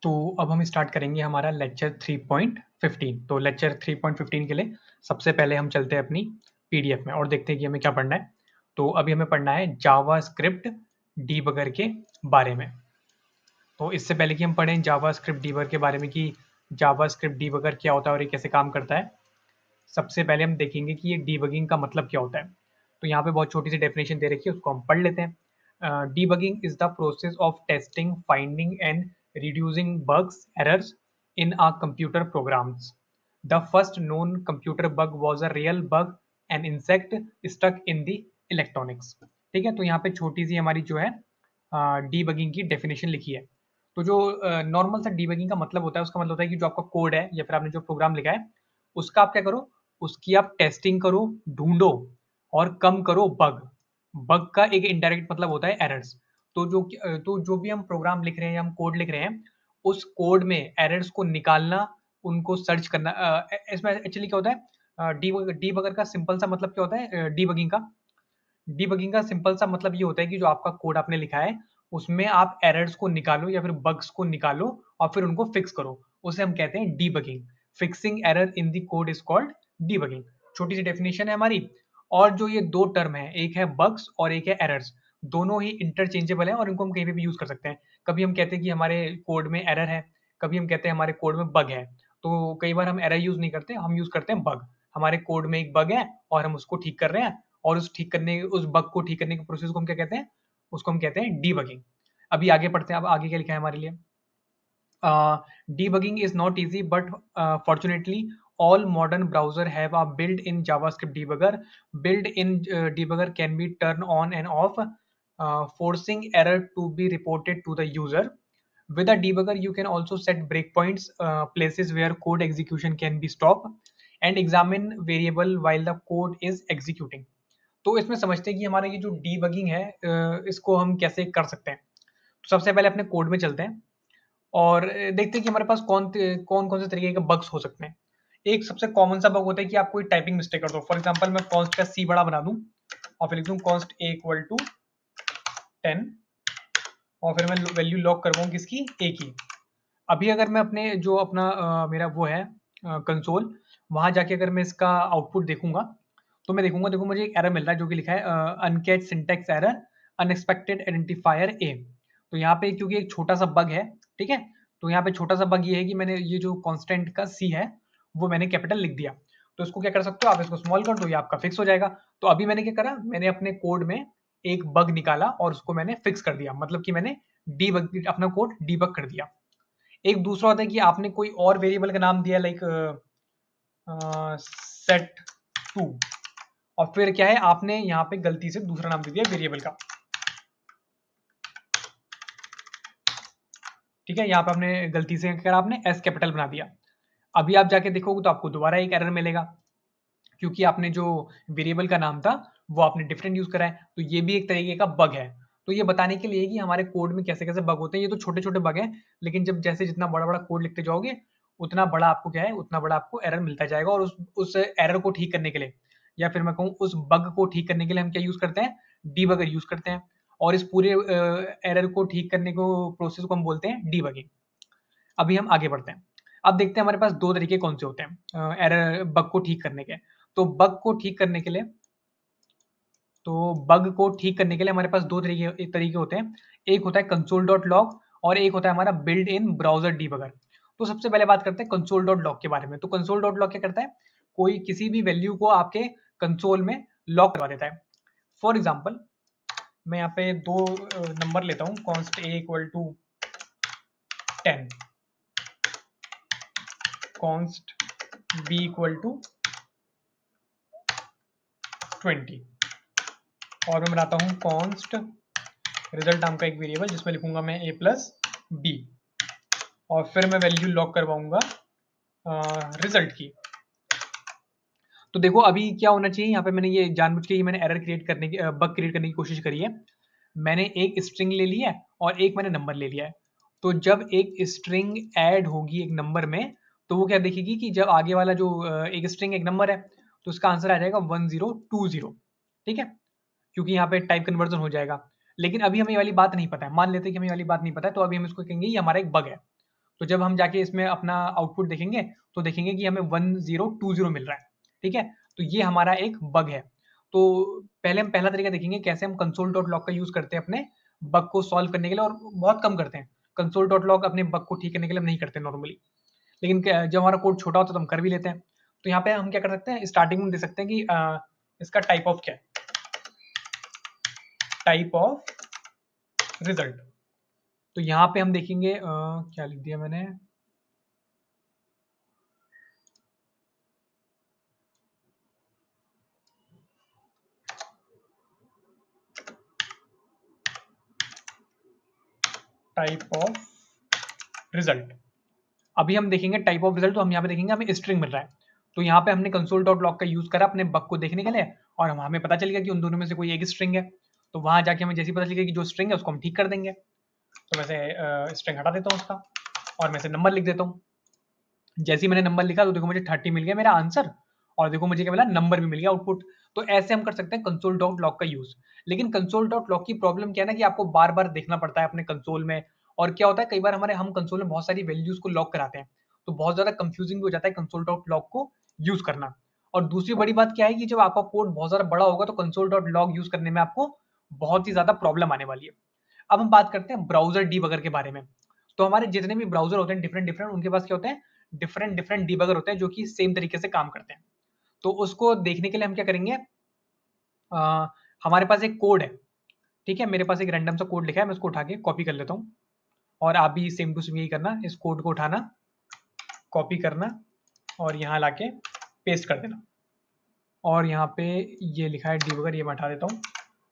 तो अब हम स्टार्ट करेंगे हमारा लेक्चर 3.15। तो लेक्चर 3.15 के लिए सबसे पहले हम चलते हैं अपनी पीडीएफ में और देखते हैं कि हमें क्या पढ़ना है। तो अभी हमें पढ़ना है जावास्क्रिप्ट डीबगर के बारे में। तो इससे पहले कि हम पढ़ें जावास्क्रिप्ट डीबगर के बारे में कि जावास्क्रिप्ट डीबगर क्या होता है और ये कैसे काम करता है, सबसे पहले हम देखेंगे कि ये डीबगिंग का मतलब क्या होता है। तो यहाँ पे बहुत छोटी सी डेफिनेशन दे रखी है, उसको हम पढ़ लेते हैं। Debugging is the process of testing, finding and reducing bugs errors in a computer programs. The first known computer bug was a real bug an insect stuck in the electronics. ठीक है, तो यहाँ पे छोटी सी हमारी जो है डीबगिंग की डेफिनेशन लिखी है। तो जो नॉर्मल सा डीबगिंग का मतलब होता है, उसका मतलब होता है कि जो आपका कोड है या फिर आपने जो प्रोग्राम लिखा है उसका आप क्या करो, उसकी आप टेस्टिंग करो, ढूंढो और कम करो बग। बग का एक इनडायरेक्ट मतलब होता है एरर्स। तो जो भी हम प्रोग्राम लिख रहे हैं या हम कोड लिख रहे हैं, उस कोड में एरर्स को निकालना, उनको सर्च करना। इसमें एक्चुअली क्या होता है, डीबगर का सिंपल सा मतलब क्या होता है, डीबगिंग का सिंपल सा मतलब ये होता है कि जो आपका कोड आपने लिखा है उसमें आप एरर्स को निकालो या फिर बग्स को निकालो और फिर उनको फिक्स करो, उसे हम कहते हैं debugging. Fixing error in the code is called debugging. छोटी सी डेफिनेशन है हमारी। और जो ये दो टर्म है, एक है बग्स और एक है एरर्स, दोनों ही इंटरचेंजेबल है और इनको हम कहीं पे भी यूज कर सकते हैं। कभी हम कहते हैं कि हमारे कोड में एरर है, कभी हम कहते हैं हमारे कोड में बग है। तो कई बार हम एरर यूज नहीं करते, हम यूज करते हैं बग। हमारे कोड में एक बग है और हम उसको ठीक कर रहे हैं, और उस बग को ठीक करने के प्रोसेस को हम क्या कहते हैं, उसको हम कहते हैं डीबगिंग। अभी आगे पढ़ते हैं, अब आगे क्या लिखा है हमारे लिए। Debugging is not easy, but fortunately, all modern browser have a built-in JavaScript debugger. Built-in debugger can be turned on and off, forcing error to be reported to the user. With a debugger, you can also set breakpoints, places where code execution can be stopped, and examine variable while the code is executing. तो इसमें समझते हैं कि हमारा ये जो debugging है, इसको हम कैसे कर सकते हैं। तो सबसे पहले अपने कोड में चलते हैं और देखते हैं कि हमारे पास कौन कौन से तरीके के बग्स हो सकते हैं। एक सबसे कॉमन सा बग होता है कि आप कोई टाइपिंग मिस्टेक कर दो। फॉर एग्जांपल मैं कॉन्स्ट का सी बड़ा बना दूं और फिर लिख दूं कॉन्स्ट ए इक्वल टू 10 और फिर मैं वैल्यू लॉक करवाऊं किसकी, ए की। अभी अगर मैं अपने जो अपना मेरा वो है कंसोल, वहां जाके अगर मैं इसका आउटपुट देखूंगा तो मैं देखूंगा, देखो मुझे एक एरर मिल रहा है जो कि लिखा है अनकैच सिंटैक्स एरर अनएक्सपेक्टेड आइडेंटिफायर ए। तो यहाँ पे क्योंकि एक छोटा सा बग है, ठीक है, तो यहाँ पे छोटा सा बग ये है कि मैंने ये जो कांस्टेंट का सी है वो मैंने कैपिटल लिख दिया। तो इसको क्या कर सकते हो आप, इसको स्मॉल कर दो, ये आपका फिक्स हो जाएगा। तो अभी मैंने क्या करा, मैंने अपने कोड में एक बग निकाला और उसको मैंने फिक्स कर दिया, मतलब कि मैंने डीबग अपना कोड डीबग कर दिया। एक दूसरा होता है कि आपने कोई और वेरिएबल का नाम दिया, लाइक सेट टू, और फिर क्या है आपने यहाँ पे गलती से दूसरा नाम दे दिया वेरिएबल का। ठीक है, यहाँ पे आपने गलती से क्या करा, आपने एस कैपिटल बना दिया। अभी आप जाके देखोगे तो आपको दोबारा एक एरर मिलेगा, क्योंकि आपने जो वेरिएबल का नाम था वो आपने डिफरेंट यूज करा है। तो ये भी एक तरीके का बग है। तो ये बताने के लिए कि हमारे कोड में कैसे कैसे बग होते हैं। ये तो छोटे छोटे बग हैं, लेकिन जब जैसे जितना बड़ा बड़ा कोड लिखते जाओगे उतना बड़ा आपको क्या है, उतना बड़ा आपको एरर मिलता जाएगा। और उस एरर को ठीक करने के लिए, या फिर मैं कहूँ उस बग को ठीक करने के लिए हम क्या यूज करते हैं, डीबगर यूज करते हैं। और इस पूरे एरर को ठीक करने को प्रोसेस को हम बोलते हैं डीबगिंग। अभी हम आगे बढ़ते हैं। अब देखते हैं हमारे पास दो तरीके कौन से होते हैं एरर बग को ठीक करने के। तो बग को ठीक करने के लिए हमारे पास दो तरीके होते हैं। एक होता है कंसोल डॉट लॉग और एक होता है हमारा बिल्ड इन ब्राउजर डीबगर। तो सबसे पहले बात करते हैं कंसोल डॉट लॉग के बारे में। तो कंसोल डॉट लॉग क्या करता है, कोई किसी भी वैल्यू को आपके कंसोल में लॉक करवा देता है। फॉर एग्जाम्पल मैं यहाँ पे दो नंबर लेता हूँ, const a equal to 10, const b equal to 20, और मैं बनाता हूँ कॉन्स्ट रिजल्ट नाम का एक वेरिएबल जिसमें लिखूंगा मैं a प्लस बी, और फिर मैं वैल्यू लॉक करवाऊंगा रिजल्ट की। तो देखो अभी क्या होना चाहिए, यहाँ पे मैंने ये जानबूझ के मैंने एरर क्रिएट करने की बग क्रिएट करने की कोशिश करी है। मैंने एक स्ट्रिंग ले लिया है और एक मैंने नंबर ले लिया है। तो जब एक स्ट्रिंग ऐड होगी एक नंबर में, तो वो क्या देखेगी कि जब आगे वाला जो एक स्ट्रिंग एक नंबर है तो उसका आंसर आ जाएगा 1020। ठीक है, क्योंकि यहाँ पे टाइप कन्वर्जन हो जाएगा। लेकिन अभी हमें ये वाली बात नहीं पता है, मान लेते हैं कि हमें ये वाली बात नहीं पता है, तो अभी हम इसको कहेंगे ये हमारा एक बग है। तो जब हम जाके इसमें अपना आउटपुट देखेंगे तो देखेंगे कि हमें 1020 मिल रहा है। ठीक है, तो ये हमारा एक बग है। तो पहले हम पहला तरीका देखेंगे कैसे हम console.log का यूज करते हैं अपने बग को सॉल्व करने के लिए, और बहुत कम करते हैं। console.log अपने बग को ठीक करने के लिए हम नहीं करते नॉर्मली, लेकिन जब हमारा कोड छोटा होता है तो हम कर भी लेते हैं। तो यहाँ पे हम क्या कर सकते हैं, स्टार्टिंग में दे सकते हैं कि इसका टाइप ऑफ क्या है, टाइप ऑफ रिजल्ट। तो यहाँ पे हम देखेंगे क्या लिख दिया मैंने, टाइप ऑफ रिजल्ट। अभी हम देखेंगे टाइप ऑफ रिजल्ट, तो हम यहाँ पे देखेंगे हमें स्ट्रिंग मिल रहा है। तो यहाँ पे हमने console.log का यूज करा अपने बग को देखने के लिए, और हमें पता चल गया कि उन दोनों में से कोई एक स्ट्रिंग है। तो वहां जाके हमें जैसे ही पता चल गया कि जो स्ट्रिंग है उसको हम ठीक कर देंगे। तो वैसे स्ट्रिंग हटा देता हूँ उसका, और मैं से नंबर लिख देता हूँ। जैसे ही मैंने नंबर लिखा तो देखो मुझे 30 मिल गया मेरा आंसर, और देखो मुझे क्या मिला, नंबर भी मिल गया आउटपुट। तो ऐसे हम कर सकते हैं console.log का यूज। लेकिन console.log की प्रॉब्लम क्या है ना, कि आपको बार बार देखना पड़ता है अपने कंसोल में। और क्या होता है, कई बार हम कंसोल में बहुत सारी वैल्यूज को लॉक कराते हैं, तो बहुत ज्यादा कंफ्यूजिंग भी हो जाता है console.log को यूज करना। और दूसरी बड़ी बात क्या है कि जब आपका कोड बहुत ज्यादा बड़ा होगा तो console.log यूज करने में आपको बहुत ही ज्यादा प्रॉब्लम आने वाली है। अब हम बात करते हैं ब्राउजर डीबगर के बारे में। तो हमारे जितने भी ब्राउजर होते हैं डिफरेंट डिफरेंट, उनके पास क्या होते हैं, डिफरेंट डिफरेंट डीबगर होते हैं जो कि सेम तरीके से काम करते हैं। तो उसको देखने के लिए हम क्या करेंगे, आ, हमारे पास एक कोड है। ठीक है, मेरे पास एक रैंडम सा कोड लिखा है, मैं उसको उठा के कॉपी कर लेता हूँ। और आप भी सेम टू सेम यही करना, इस कोड को उठाना, कॉपी करना, और यहाँ लाके पेस्ट कर देना। और यहाँ पे ये लिखा है डीबगर, ये मैं हटा देता हूँ,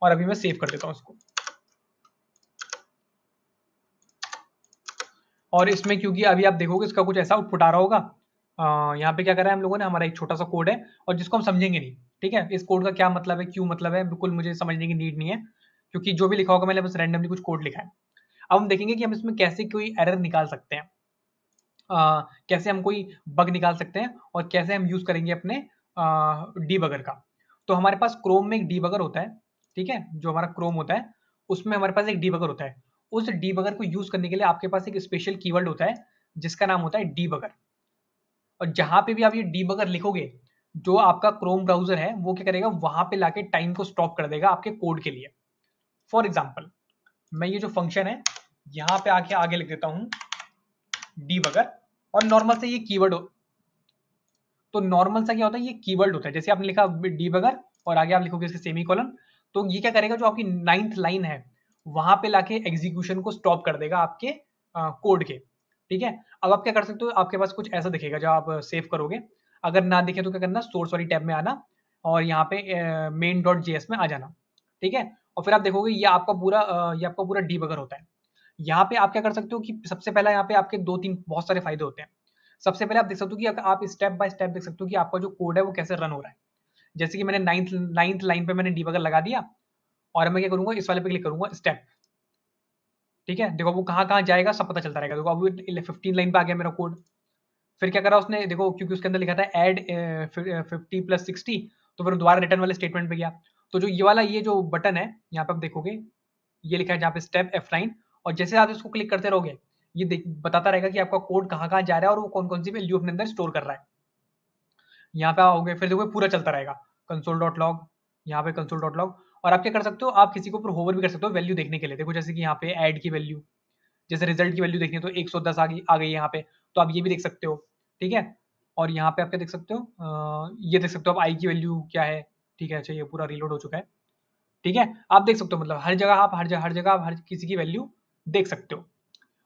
और अभी मैं सेव कर देता हूँ इसको। और इसमें क्योंकि अभी आप देखोगे इसका कुछ ऐसा आउटपुट आ रहा होगा। यहाँ पे क्या करा है हम लोगों ने, हमारा एक छोटा सा कोड है और जिसको हम समझेंगे नहीं। ठीक है, इस कोड का क्या मतलब है, क्यों मतलब है, बिल्कुल मुझे समझने की नीड नहीं है, क्योंकि जो भी लिखा होगा मैंने बस रैंडमली कुछ कोड लिखा है। अब हम देखेंगे कि हम इसमें कैसे कोई एरर निकाल सकते हैं, कैसे हम कोई बग निकाल सकते हैं, और कैसे हम यूज करेंगे अपने डीबगर का। तो हमारे पास क्रोम में एक डीबगर होता है। ठीक है, जो हमारा क्रोम होता है उसमें हमारे पास एक डीबगर होता है। उस डीबगर को यूज करने के लिए आपके पास एक स्पेशल कीवर्ड होता है जिसका नाम होता है डीबगर। और जहां पे भी आप ये डीबगर लिखोगे, जो आपका क्रोम ब्राउजर है वो क्या करेगा, वहां पे लाके टाइम को स्टॉप कर देगा आपके कोड के लिए। फॉर एग्जाम्पल, मैं ये जो फंक्शन है यहाँ पे आके आगे लिख देता हूँ डीबगर, और नॉर्मल से ये कीवर्ड, तो नॉर्मल सा क्या होता है, ये कीवर्ड होता है। जैसे आपने लिखा डीबगर और आगे आप लिखोगे इसके सेमीकोलन, तो ये क्या करेगा, जो आपकी 9th लाइन है वहां पे लाके एग्जीक्यूशन को स्टॉप कर देगा आपके कोड के। ठीक है, अब आप क्या कर सकते हो, आपके पास कुछ ऐसा दिखेगा जब आप सेव करोगे। अगर ना दिखे तो क्या करना, सोर्स वाली टैब में आना, और यहाँ पे main.js में आ जाना। ठीक है, और फिर आप देखोगे ये आपका पूरा डीबगर होता है। यहाँ पे आप क्या कर सकते हो कि सबसे पहला यहाँ पे आपके दो तीन बहुत सारे फायदे होते हैं। सबसे पहले आप देख सकते हो कि आप स्टेप बाय स्टेप देख सकते हो कि आपका जो कोड है वो कैसे रन हो रहा है। जैसे कि मैंने नाइन्थ लाइन पे मैंने डीबगर लगा दिया, और मैं क्या करूंगा, इस वाले पे क्लिक करूंगा स्टेप। ठीक है, देखो वो कहाँ कहाँ जाएगा सब पता चलता रहेगा। देखो अब 15 लाइन पे आ गया मेरा कोड। फिर क्या करा उसने, देखो क्योंकि उसके अंदर लिखा था एड 50 + 60, तो फिर दोबारा रिटर्न वाले स्टेटमेंट पे गया। तो जो ये जो बटन है यहाँ पे आप देखोगे, ये लिखा है जहाँ पे स्टेप F9, और जैसे आप इसको क्लिक करते रहोगे ये बताता रहेगा कि आपका कोड कहाँ कहाँ जा रहा है और वो कौन कौन सी वैल्यू अपने अंदर स्टोर कर रहा है। यहाँ पे आओगे फिर देखो पूरा चलता रहेगा console.log, यहाँ पे console.log। और आप क्या कर सकते हो, आप किसी के ऊपर होवर भी कर सकते हो वैल्यू देखने के लिए। देखो जैसे कि यहाँ पे ऐड की वैल्यू, जैसे रिजल्ट की वैल्यू देखनी है तो 110 आ गई यहाँ पे, तो आप ये भी देख सकते हो। ठीक है, और यहाँ पे आप क्या देख सकते हो, ये देख सकते हो आप आई की वैल्यू क्या है। ठीक है, अच्छा ये पूरा रीलोड हो चुका है। ठीक है, आप देख सकते हो, मतलब हर जगह आप हर किसी की वैल्यू देख सकते हो।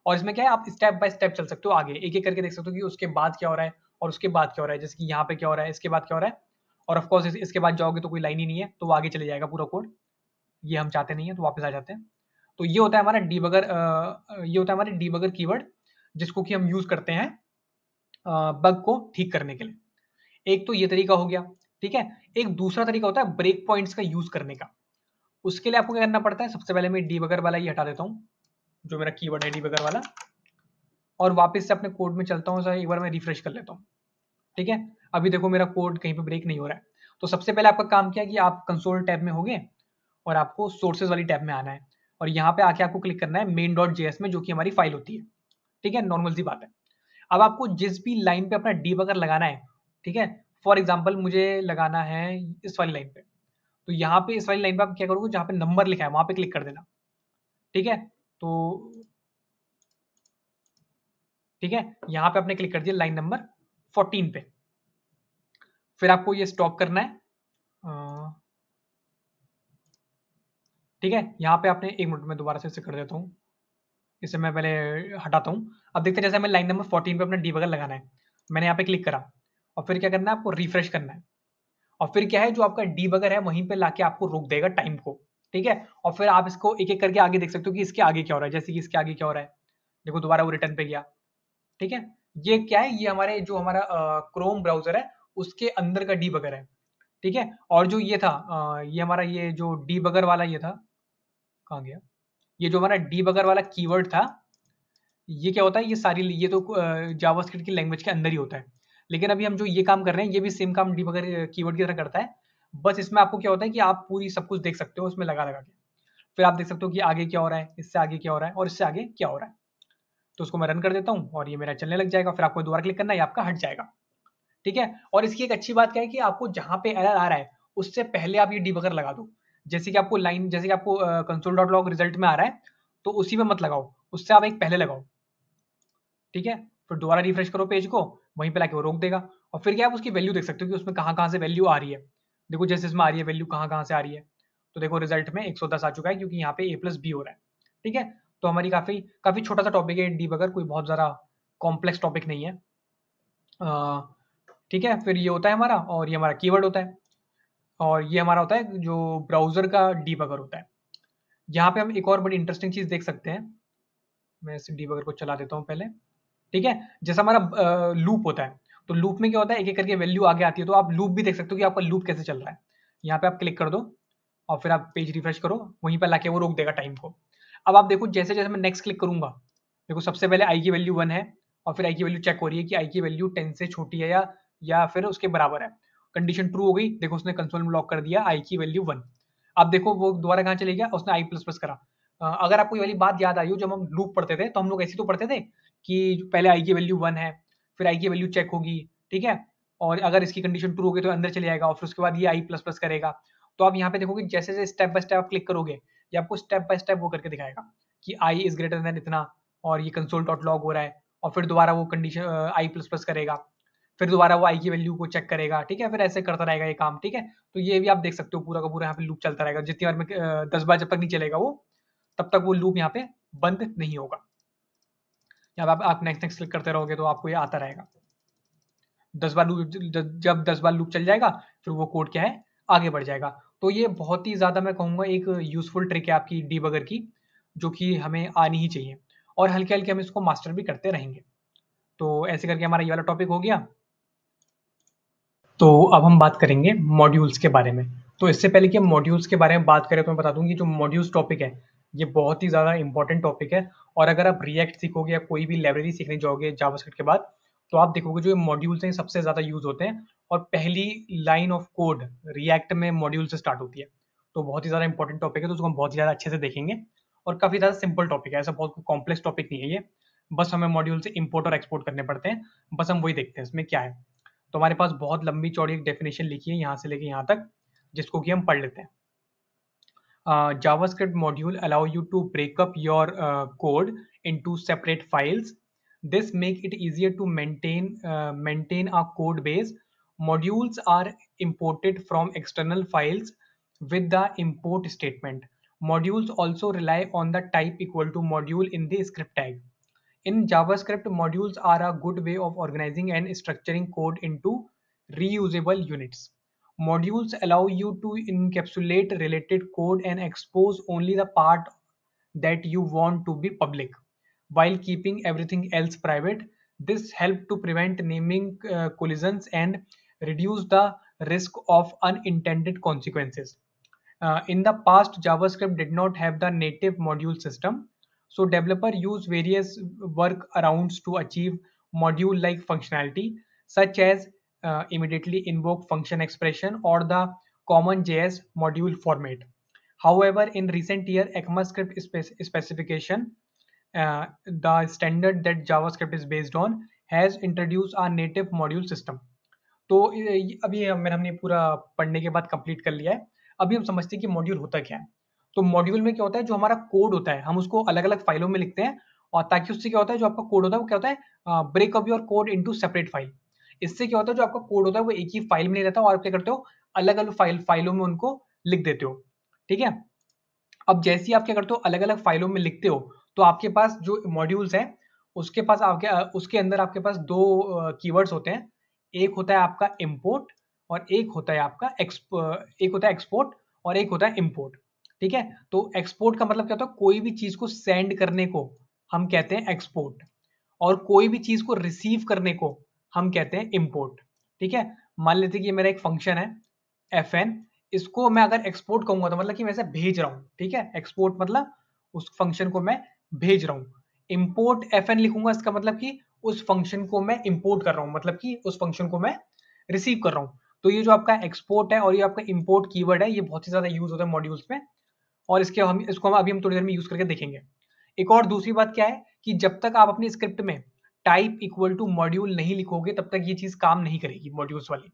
और इसमें क्या है, आप स्टेप बाय स्टेप चल सकते हो आगे, एक एक करके देख सकते हो कि उसके बाद क्या हो रहा है और उसके बाद क्या हो रहा है। जैसे कि यहाँ पे क्या हो रहा है, इसके बाद क्या हो रहा है, और ऑफ कोर्स इसके बाद जाओगे तो कोई लाइन ही नहीं है, तो वो आगे चले जाएगा पूरा कोड। ये हम चाहते नहीं है, तो वापस आ जाते हैं। तो ये होता है हमारा डीबगर, ये होता है हमारे डीबगर कीवर्ड, जिसको कि हम यूज करते हैं बग को ठीक करने के लिए। एक तो ये तरीका हो गया। ठीक है, एक दूसरा तरीका होता है ब्रेक पॉइंट्स का यूज करने का। उसके लिए आपको क्या करना पड़ता है, सबसे पहले मैं डीबगर वाला ये हटा देता हूँ, जो मेरा कीवर्ड है डीबगर वाला, और वापस से अपने कोड में चलता हूँ। एक बार मैं रिफ्रेश कर लेता हूँ। ठीक है, अभी देखो मेरा कोड कहीं पे ब्रेक नहीं हो रहा है। तो सबसे पहले आपका काम क्या है कि आप कंसोल टैब में होगे, और आपको सोर्सेज वाली टैब में आना है, और यहाँ पे आके आपको क्लिक करना है main.js में, जो कि हमारी फाइल होती है। ठीक है, नॉर्मल सी बात है। अब आपको जिस भी लाइन पे अपना डीबगर लगाना है, ठीक है, फॉर एग्जाम्पल मुझे लगाना है इस वाली लाइन पे, तो यहाँ पे इस वाली लाइन पे आप क्या करोगे, जहाँ पे नंबर लिखा है वहां पे क्लिक कर देना, ठीक है। तो ठीक है, यहाँ पे आपने क्लिक कर दिया लाइन नंबर 14 पे, फिर आपको ये स्टॉप करना है। ठीक है, यहाँ पे आपने, एक मिनट में दोबारा से कर देता हूँ, इसे मैं पहले हटाता हूँ। अब देखते हैं, जैसे हमें लाइन नंबर 14 पे अपना डीबगर लगाना है, मैंने यहाँ पे क्लिक करा, और फिर क्या करना है, आपको रिफ्रेश करना है, और फिर क्या है, जो आपका डीबगर है वहीं पे लाके आपको रोक देगा टाइम को, ठीक है। और फिर आप इसको एक एक करके आगे देख सकते हो कि इसके आगे क्या हो रहा है, जैसे कि इसके आगे क्या हो रहा है, देखो दोबारा वो रिटर्न पे गया, ठीक है। ये क्या है, ये हमारे जो हमारा क्रोम ब्राउजर है उसके अंदर का डीबगर है, ठीक है। और जो ये था ये हमारा, ये जो डीबगर वाला ये था, कहाँ गया, ये जो हमारा डीबगर वाला कीवर्ड था, ये क्या होता है, ये सारी, ये तो जावास्क्रिप्ट की लैंग्वेज के अंदर ही होता है। लेकिन अभी हम जो ये काम कर रहे हैं, ये भी सेम काम डीबगर कीवर्ड की तरह करता है, बस इसमें आपको क्या होता है कि आप पूरी सब कुछ देख सकते हो उसमें लगा लगा के, फिर आप देख सकते हो कि आगे क्या हो रहा है, इससे आगे क्या हो रहा है, और इससे आगे क्या हो रहा है। तो उसको मैं रन कर देता हूँ और ये मेरा चलने लग जाएगा, फिर आपको दोबारा क्लिक करना है, ये आपका हट जाएगा, ठीक है। और इसकी एक अच्छी बात क्या है कि आपको जहाँ पे एरर आ रहा है उससे पहले आप ये डीबगर लगा दो, जैसे कि आपको लाइन, जैसे कि आपको कंसोल डॉट लॉग रिजल्ट में आ रहा है, तो उसी में मत लगाओ, उससे आप एक पहले लगाओ, ठीक है। फिर दोबारा रिफ्रेश करो पेज को, वहीं पे लाके वो रोक देगा, और फिर क्या आप उसकी वैल्यू देख सकते हो कि उसमें कहाँ कहाँ से वैल्यू आ रही है। देखो जैसे इसमें आ रही है वैल्यू, कहाँ कहाँ से आ रही है, तो देखो रिजल्ट में 110 आ चुका है, क्योंकि यहाँ पे A+B हो रहा है, ठीक है। तो हमारी काफी काफी छोटा सा टॉपिक है डीबगर, कोई बहुत ज्यादा कॉम्प्लेक्स टॉपिक नहीं है। ठीक है, फिर ये होता है हमारा, और ये हमारा कीवर्ड होता है, और ये हमारा होता है जो ब्राउजर का डीबगर होता है। यहाँ पे हम एक और बड़ी इंटरेस्टिंग चीज देख सकते हैं, मैं इस डीबगर को चला देता हूँ पहले, ठीक है। जैसा हमारा लूप होता है, तो लूप में क्या होता है, एक एक करके वैल्यू आगे आती है, तो आप लूप भी देख सकते हो कि आपका लूप कैसे चल रहा है। यहाँ पे आप क्लिक कर दो और फिर आप पेज रिफ्रेश करो, वहीं पर लाके वो रोक देगा टाइम को। अब आप देखो, जैसे जैसे मैं नेक्स्ट क्लिक करूंगा, देखो सबसे पहले आई की वैल्यू 1 है, और फिर आई की वैल्यू चेक हो रही है कि आई की वैल्यू 10 से छोटी है या फिर उसके बराबर है। कंडीशन ट्रू हो गई, देखो उसने कंसोल में लॉक कर दिया आई की वैल्यू 1। अब देखो वो दोबारा कहाँ चले गया, उसने आई प्लस प्लस करा। अगर आपको ये वाली बात याद आई हो, जब हम लूप पढ़ते थे तो हम लोग ऐसे तो पढ़ते थे कि पहले आई की वैल्यू 1 है, फिर आई की वैल्यू चेक होगी, ठीक है, और अगर इसकी कंडीशन ट्रू होगी तो अंदर चले जाएगा, और फिर उसके बाद ये आई प्लस प्लस करेगा। तो आप यहाँ पे देखोगे, जैसे जैसे स्टेप बाय स्टेप आप क्लिक करोगे, ये आपको स्टेप बाय स्टेप वो करके दिखाएगा कि आई इज ग्रेटर देन इतना, और ये कंसोल डॉट लॉग हो रहा है, और फिर दोबारा वो कंडीशन आई प्लस प्लस करेगा, फिर दोबारा वो आई की वैल्यू को चेक करेगा, ठीक है, फिर ऐसे करता रहेगा ये काम, ठीक है। तो ये भी आप देख सकते हो, पूरा का पूरा यहाँ पे लूप चलता रहेगा, जितनी बार में 10 बार जब तक नहीं चलेगा वो, तब तक वो लूप यहाँ पे बंद नहीं होगा। यहाँ पे आप नेक्स्ट नेक्स्ट क्लिक करते रहोगे तो आपको ये आता रहेगा। 10 बार लूप, जब 10 बार लूप चल जाएगा, फिर वो कोड क्या है, आगे बढ़ जाएगा। तो ये बहुत ही ज़्यादा, मैं कहूँगा, एक यूज़फुल ट्रिक है आपकी डीबगर की, जो कि हमें आनी ही चाहिए, और हल्के-हल्के हम इसको मास्टर भी करते रहेंगे। तो ऐसे करके हमारा ये वाला टॉपिक हो गया। तो अब हम बात करेंगे मॉड्यूल्स के बारे में। तो इससे पहले कि हम मॉड्यूल्स के बारे में बात करें, तो मैं बता दूँ कि जो मॉड्यूल्स टॉपिक है, ये बहुत ही ज़्यादा इंपॉर्टेंट टॉपिक है, और अगर आप रिएक्ट सीखोगे या कोई भी लाइब्रेरी सीखने जाओगे जावास्क्रिप्ट के बाद, तो आप देखोगे जो मॉड्यूल्स हैं सबसे ज़्यादा यूज़ होते हैं, और पहली लाइन ऑफ कोड रिएक्ट में मॉड्यूल से स्टार्ट होती है। तो बहुत ही ज़्यादा इंपॉर्टेंट टॉपिक है, तो उसको हम बहुत ही ज़्यादा अच्छे से देखेंगे, और काफ़ी ज़्यादा सिंपल टॉपिक है, ऐसा बहुत कॉम्प्लेक्स टॉपिक नहीं है ये, बस हमें मॉड्यूल से इम्पोर्ट और एक्सपोर्ट करने पड़ते हैं, बस हम वही देखते हैं इसमें क्या है। तो हमारे पास बहुत लंबी चौड़ी एक डेफिनेशन लिखी है यहाँ से लेके यहाँ तक, जिसको कि हम पढ़ लेते हैं। JavaScript module allow you to break up your code into separate files. This make it easier to maintain a code base. Modules are imported from external files with the import statement. Modules also rely on the type equal to module in the script tag. In JavaScript, modules are a good way of organizing and structuring code into reusable units. Modules allow you to encapsulate related code and expose only the part that you want to be public, while keeping everything else private. This helps to prevent naming collisions and reduce the risk of unintended consequences. In the past, JavaScript did not have the native module system, so developers use various workarounds to achieve module-like functionality, such as immediately invoke function expression or the common JS module format. However, in recent year, ECMAScript specification, the standard that JavaScript is based on, has introduce our native module system. तो अभी हमने पूरा पढ़ने के बाद complete कर लिया है। अभी हम समझते हैं कि मॉड्यूल होता क्या है। तो मॉड्यूल में क्या होता है, जो हमारा कोड होता है हम उसको अलग-अलग फाइलों में लिखते हैं, और ताकि उससे क्या होता है, जो आपका कोड होता है वो क्या होता है, break up your code into separate file. इससे क्या होता है, जो आपका कोड होता है वो एक ही फाइल में नहीं रहता और आप क्या करते हो, अलग-अलग फाइलों में उनको लिख देते हो। ठीक है? अब जैसे ही आप क्या करते हो, अलग-अलग फाइलों में लिखते हो, तो आपके पास जो मॉड्यूल्स हैं, उसके अंदर आपके पास 2 कीवर्ड्स होते हैं। एक होता है आपका इम्पोर्ट और एक होता है आपका एक होता है एक्सपोर्ट और एक होता है इम्पोर्ट। ठीक है? तो एक्सपोर्ट का मतलब क्या होता है, कोई भी चीज़ को सेंड करने को हम कहते हैं एक्सपोर्ट, और कोई भी चीज़ को रिसीव करने को हम कहते हैं इम्पोर्ट। ठीक है? मान लेते हैं कि ये मेरा एक फंक्शन है fn, इसको मैं अगर एक्सपोर्ट कहूँगा तो मतलब कि मैं इसे भेज रहा हूँ। ठीक है? एक्सपोर्ट मतलब उस फंक्शन को मैं भेज रहा हूँ। इम्पोर्ट fn लिखूँगा, इसका मतलब कि उस फंक्शन को मैं इम्पोर्ट कर रहा हूँ, मतलब कि उस फंक्शन को मैं रिसीव कर रहा हूँ। तो ये जो आपका एक्सपोर्ट है और ये आपका इम्पोर्ट कीवर्ड है, ये बहुत ही ज़्यादा यूज़ होता है मॉड्यूल्स में, और इसको हम अभी थोड़ी देर में यूज़ करके देखेंगे। एक और दूसरी बात क्या है कि जब तक आप अपनी स्क्रिप्ट में टाइप इक्वल टू मॉड्यूल नहीं लिखोगे, तब तक ये चीज़ काम नहीं करेगी मॉड्यूल्स वाली।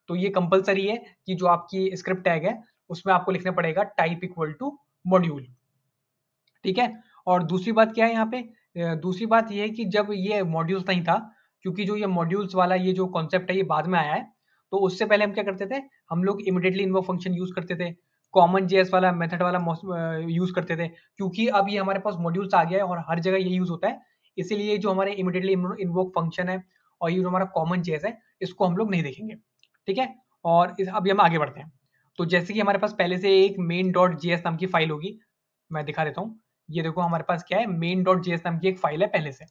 तो ये कंपल्सरी है कि जो आपकी स्क्रिप्ट टैग है, उसमें आपको लिखना पड़ेगा टाइप इक्वल टू मॉड्यूल। ठीक है? और दूसरी बात क्या है यहाँ पे, दूसरी बात ये है कि जब ये मॉड्यूल्स नहीं था, क्योंकि जो ये मॉड्यूल्स वाला ये जो कॉन्सेप्ट है ये बाद में आया है, तो उससे पहले हम क्या करते थे, हम लोग इमीडिएटली इन्वोक फंक्शन यूज़ करते थे, कॉमन जेएस वाला मेथड वाला यूज़ करते थे, क्योंकि अब ये हमारे पास मॉड्यूल्स आ गया है और हर जगह ये यूज़ होता है, इसीलिए जो हमारे इमीडिएटली इन्वोक फंक्शन है और ये जो हमारा कॉमन जेएस है, इसको हम लोग नहीं देखेंगे। ठीक है? और अभी हम आगे बढ़ते हैं। तो जैसे कि हमारे पास पहले से एक मेन डॉट जेएस नाम की फाइल होगी, मैं दिखा देता हूँ। ये देखो हमारे पास क्या है, main.js नाम की एक फाइल है पहले से।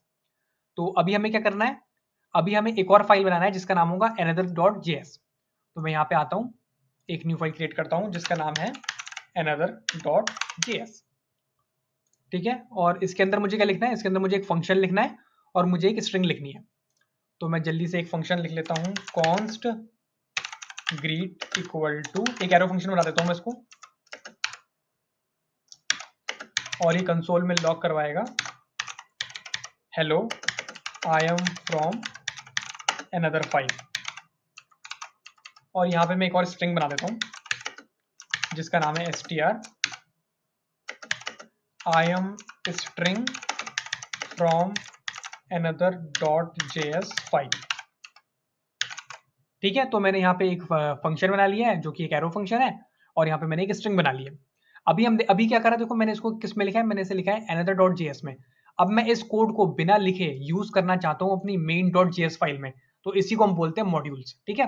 तो अभी हमें क्या करना है, अभी हमें एक और फाइल बनाना है जिसका नाम होगा another.js। तो मैं यहाँ पे आता हूँ, एक न्यू फाइल क्रिएट करता हूँ जिसका नाम है another.js। ठीक है? और इसके अंदर मुझे क्या लिखना है, इसके अंदर मुझे एक फंक्शन लिखना है और मुझे एक स्ट्रिंग लिखनी है। तो मैं जल्दी से एक फंक्शन लिख लेता हूँ, const greet इक्वल टू, एक एरो फंक्शन बना देता हूँ मैं इसको, और ये कंसोल में लॉग करवाएगा hello I am from another file. और यहाँ पे मैं एक और स्ट्रिंग बना देता हूँ जिसका नाम है str I am string from another.js file. ठीक है? तो मैंने यहाँ पे एक फंक्शन बना लिया है जो कि एक एरो फंक्शन है, और यहाँ पे मैंने एक स्ट्रिंग बना ली है। अभी क्या करा, देखो मैंने इसको किस में लिखा है, मैंने इसे लिखा है another.js में। अब मैं इस कोड को बिना लिखे यूज करना चाहता हूँ अपनी main.js फाइल में, तो इसी को हम बोलते हैं मॉड्यूल्स। ठीक है?